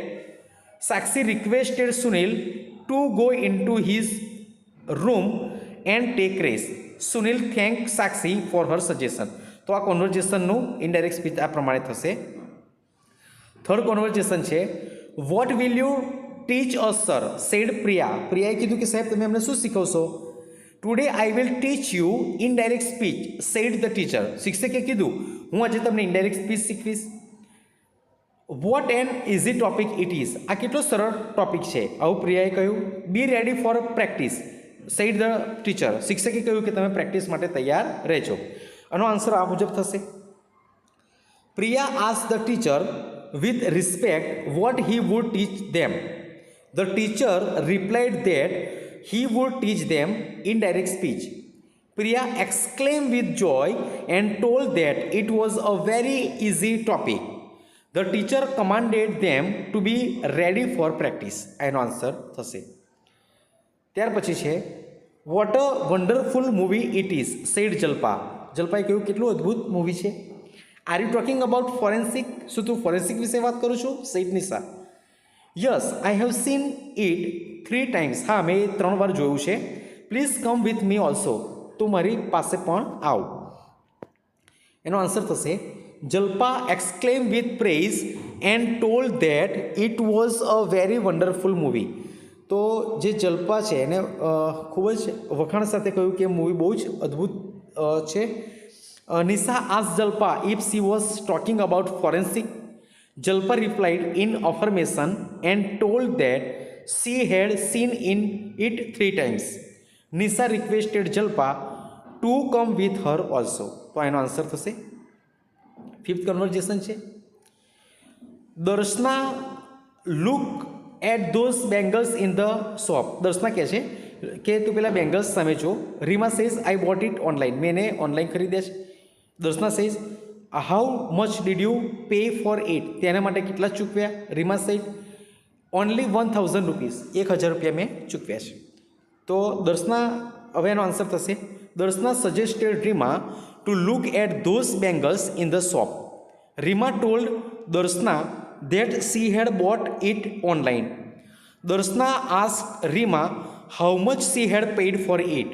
Sakshi requested Sunil to go into his room and take rest. Sunil thanked Sakshi for her suggestion. તો આ કોન્વર્જેશનનું indirect speech આ પ્રમાણે થશે. Third conversation છે what will you teach us sir, said Priya. પ્રિયાએ કીધું કે સાહેબ તમે અમને શું શીખવશો? Today I will teach you indirect speech, said the teacher. શિક્ષકે કીધું હું આજે તમને ઇનડાયરેક્ટ સ્પીચ શીખવીશ. What an easy topic it is. આ કેટલો સરળ ટોપિક છે, આવું પ્રિયાએ કહ્યું. Be ready for practice, said the teacher. શિક્ષકે કહ્યું કે તમે પ્રેક્ટિસ માટે તૈયાર રહેજો. આનો આન્સર આ મુજબ થશે. Priya ask the teacher with respect what he would teach them. The teacher replied that he would teach them indirect speech. Priya exclaimed with joy and told that it was a very easy topic. The teacher commanded them to be ready for practice. એનો answer થશે. ત્યાર પછી છે what a wonderful movie it is, said Jalpa. જલ્પાએ કહ્યું કેટલું અદ્ભુત movie છે. Are you talking about forensic. શું તું ફોરેન્સિક વિશે વાત કરું છું, said Nisha. Yes I have seen it 3 times. હા મેં 3 વાર જોયું છે. Please come with me also. તું મારી પાસે પણ આવ. એનો આન્સર થશે Jalpa exclaim with praise and told that it was a very wonderful movie. તો જે જલ્પા છે એને ખૂબ જ વખાણ સાથે કહ્યું કે મૂવી બહુ જ અદ્ભુત છે. Nisha ask Jalpa if she was talking about forensic. Jalpa replied in affirmation and told that she had seen in it 3 times. Nisha requested Jalpa to come with her also. તો એનો આન્સર થશે. ફિફ્થ કન્વર્જેશન છે Darshana look at those bangles in the shop. Darshana કહે છે કે તું પેલા bangles સામે જો. Reema says I bought it online. મેં એને ઓનલાઈન ખરીદ્યા છે. Darshana says how much did you pay for it. તેના માટે કેટલા ચૂકવ્યા? Reema says only 1000 rupees. 1000 રૂપિયા મેં ચૂકવ્યા છે. તો દર્શના હવે એનો આન્સર થશે Darshana suggested Reema to look at those bangles in the shop. Reema told Darshana that she had bought it online. Darshana asked Rima how much she had paid for it.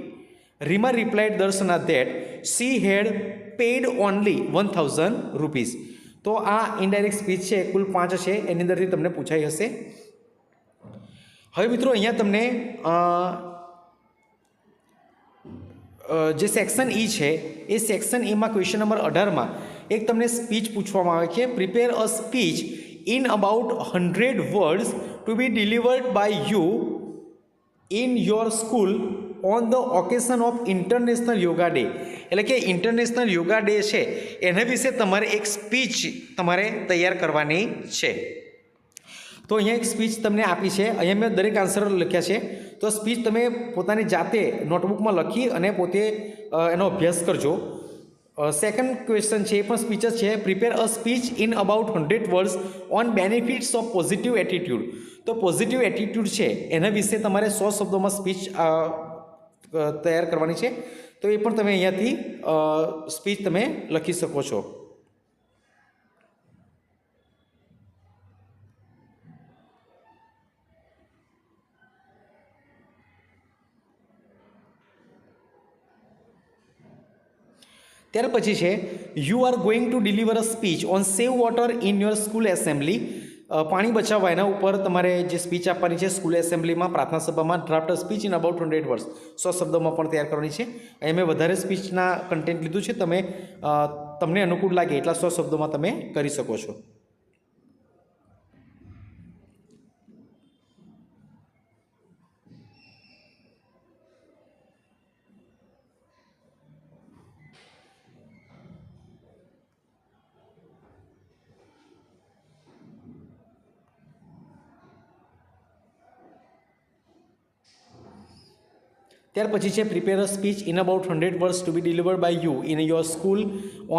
Rima replied Darshana that she had paid only 1000 rupees. તો આ indirect speech છે, કુલ 5 છે, એની અંદરથી તમને પૂછાઈ હશે. હવે મિત્રો અહીંયા તમને જે સેક્શન ઈ છે એ સેક્શન એમાં ક્વેશ્ચન નંબર 18માં એક તમને સ્પીચ પૂછવામાં આવે છે. Prepare a speech in about 100 words to be delivered by you in your school on the occasion of international yoga day. એટલે કે ઇન્ટરનેશનલ યોગા ડે છે એના વિશે તમારે એક સ્પીચ તમારે તૈયાર કરવાની છે. તો અહીંયા એક સ્પીચ તમને આપી છે, અહીંયા મેં દરેક આન્સર લખ્યા છે. તો સ્પીચ તમે પોતાની જાતે નોટબુકમાં લખી અને પોતે એનો અભ્યાસ કરજો. સેકન્ડ ક્વેશ્ચન છે એ પણ સ્પીચ જ છે. Prepare a speech in about 100 words on benefits of positive attitude. તો પોઝિટિવ એટીટ્યૂડ છે એના વિશે તમારે 100 શબ્દોમાં સ્પીચ તૈયાર કરવાની છે. તો એ પણ તમે અહીંયાથી સ્પીચ તમે લખી શકો છો. ત્યાર પછી છે you are going to deliver a speech on save water in your school assembly. પાણી બચાવવા એના ઉપર તમારે જે સ્પીચ આપવાની છે સ્કૂલ એસેમ્બલીમાં, પ્રાર્થના સભામાં. Draft speech in about 100 words, 100 શબ્દોમાં પણ તૈયાર કરવાની છે. અહીંયા મેં વધારે સ્પીચના કન્ટેન્ટ લીધું છે, તમે તમને અનુકૂળ લાગે એટલા 100 શબ્દોમાં તમે કરી શકો છો. ત્યાર પછી છે prepare a speech in about 100 words to be delivered by you in your school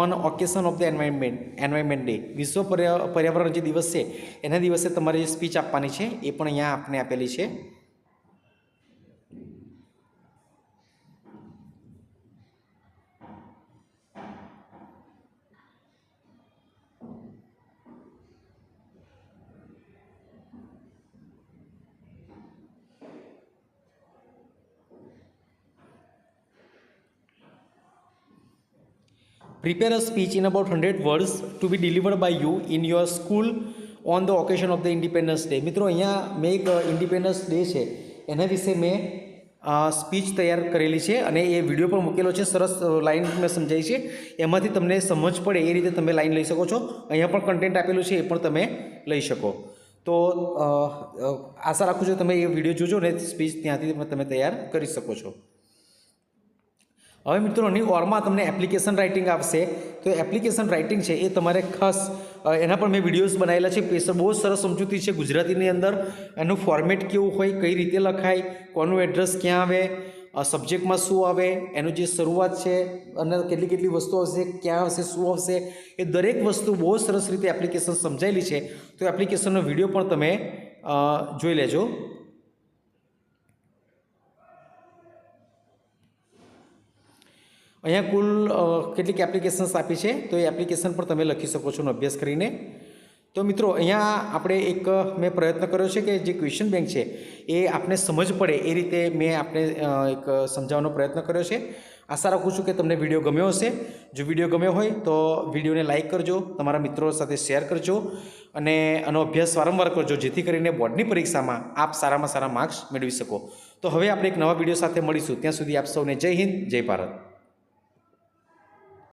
on occasion of the environment day. વિશ્વ પર્યાવરણ જે દિવસ છે એના દિવસે તમારે જે સ્પીચ આપવાની છે એ પણ અહીંયા આપને આપેલી છે. Prepare a speech in about 100 words to be delivered by you in your school on the occasion of the Independence Day. મિત્રો અહીંયા મેં એક ઇન્ડિપેન્ડન્સ ડે છે એના વિશે મેં સ્પીચ તૈયાર કરેલી છે અને એ વિડીયો પણ મૂકેલો છે. સરસ લાઈન મેં સમજાઈ છે, એમાંથી તમને સમજ પડે એ રીતે તમે લાઈન લઈ શકો છો. અહીંયા પણ કન્ટેન્ટ આપેલું છે, એ પણ તમે લઈ શકો. તો આશા રાખું છું તમે એ વિડીયો જોજો ને સ્પીચ ત્યાંથી તમે તૈયાર કરી શકો છો. હવે મિત્રો એની ઓરમાં તમને એપ્લિકેશન રાઇટિંગ આપશે. તો એપ્લિકેશન રાઇટિંગ છે એ તમારે ખાસ એના પણ મેં વિડીયોઝ બનાવેલા છે. બહુ સરસ સમજૂતી છે ગુજરાતીની અંદર. એનું ફોર્મેટ કેવું હોય, કઈ રીતે લખાય, કોનું એડ્રેસ ક્યાં આવે, સબ્જેક્ટમાં શું આવે, એનું જે શરૂઆત છે અને કેટલી વસ્તુ આવશે, ક્યાં આવશે, શું આવશે, એ દરેક વસ્તુ બહુ સરસ રીતે એપ્લિકેશન સમજાયેલી છે. તો એપ્લિકેશનનો વિડીયો પણ તમે જોઈ લેજો. અહીંયા કુલ કેટલીક એપ્લિકેશન્સ આપી છે, તો એ એપ્લિકેશન પણ તમે લખી શકો છો અભ્યાસ કરીને. તો મિત્રો અહીંયા આપણે એક મેં પ્રયત્ન કર્યો છે કે જે ક્વેશ્ચન બેંક છે એ આપને સમજ પડે એ રીતે મેં આપણે એક સમજાવવાનો પ્રયત્ન કર્યો છે. આશા રાખું છું કે તમને વિડીયો ગમ્યો હશે. જો વિડીયો ગમ્યો હોય તો વિડીયોને લાઇક કરજો, તમારા મિત્રો સાથે શેર કરજો અને આનો અભ્યાસ વારંવાર કરજો, જેથી કરીને બોર્ડની પરીક્ષામાં આપ સારામાં સારા માર્ક્સ મેળવી શકો. તો હવે આપણે એક નવા વિડીયો સાથે મળીશું. ત્યાં સુધી આપ સૌને જય હિન્દ, જય ભારત.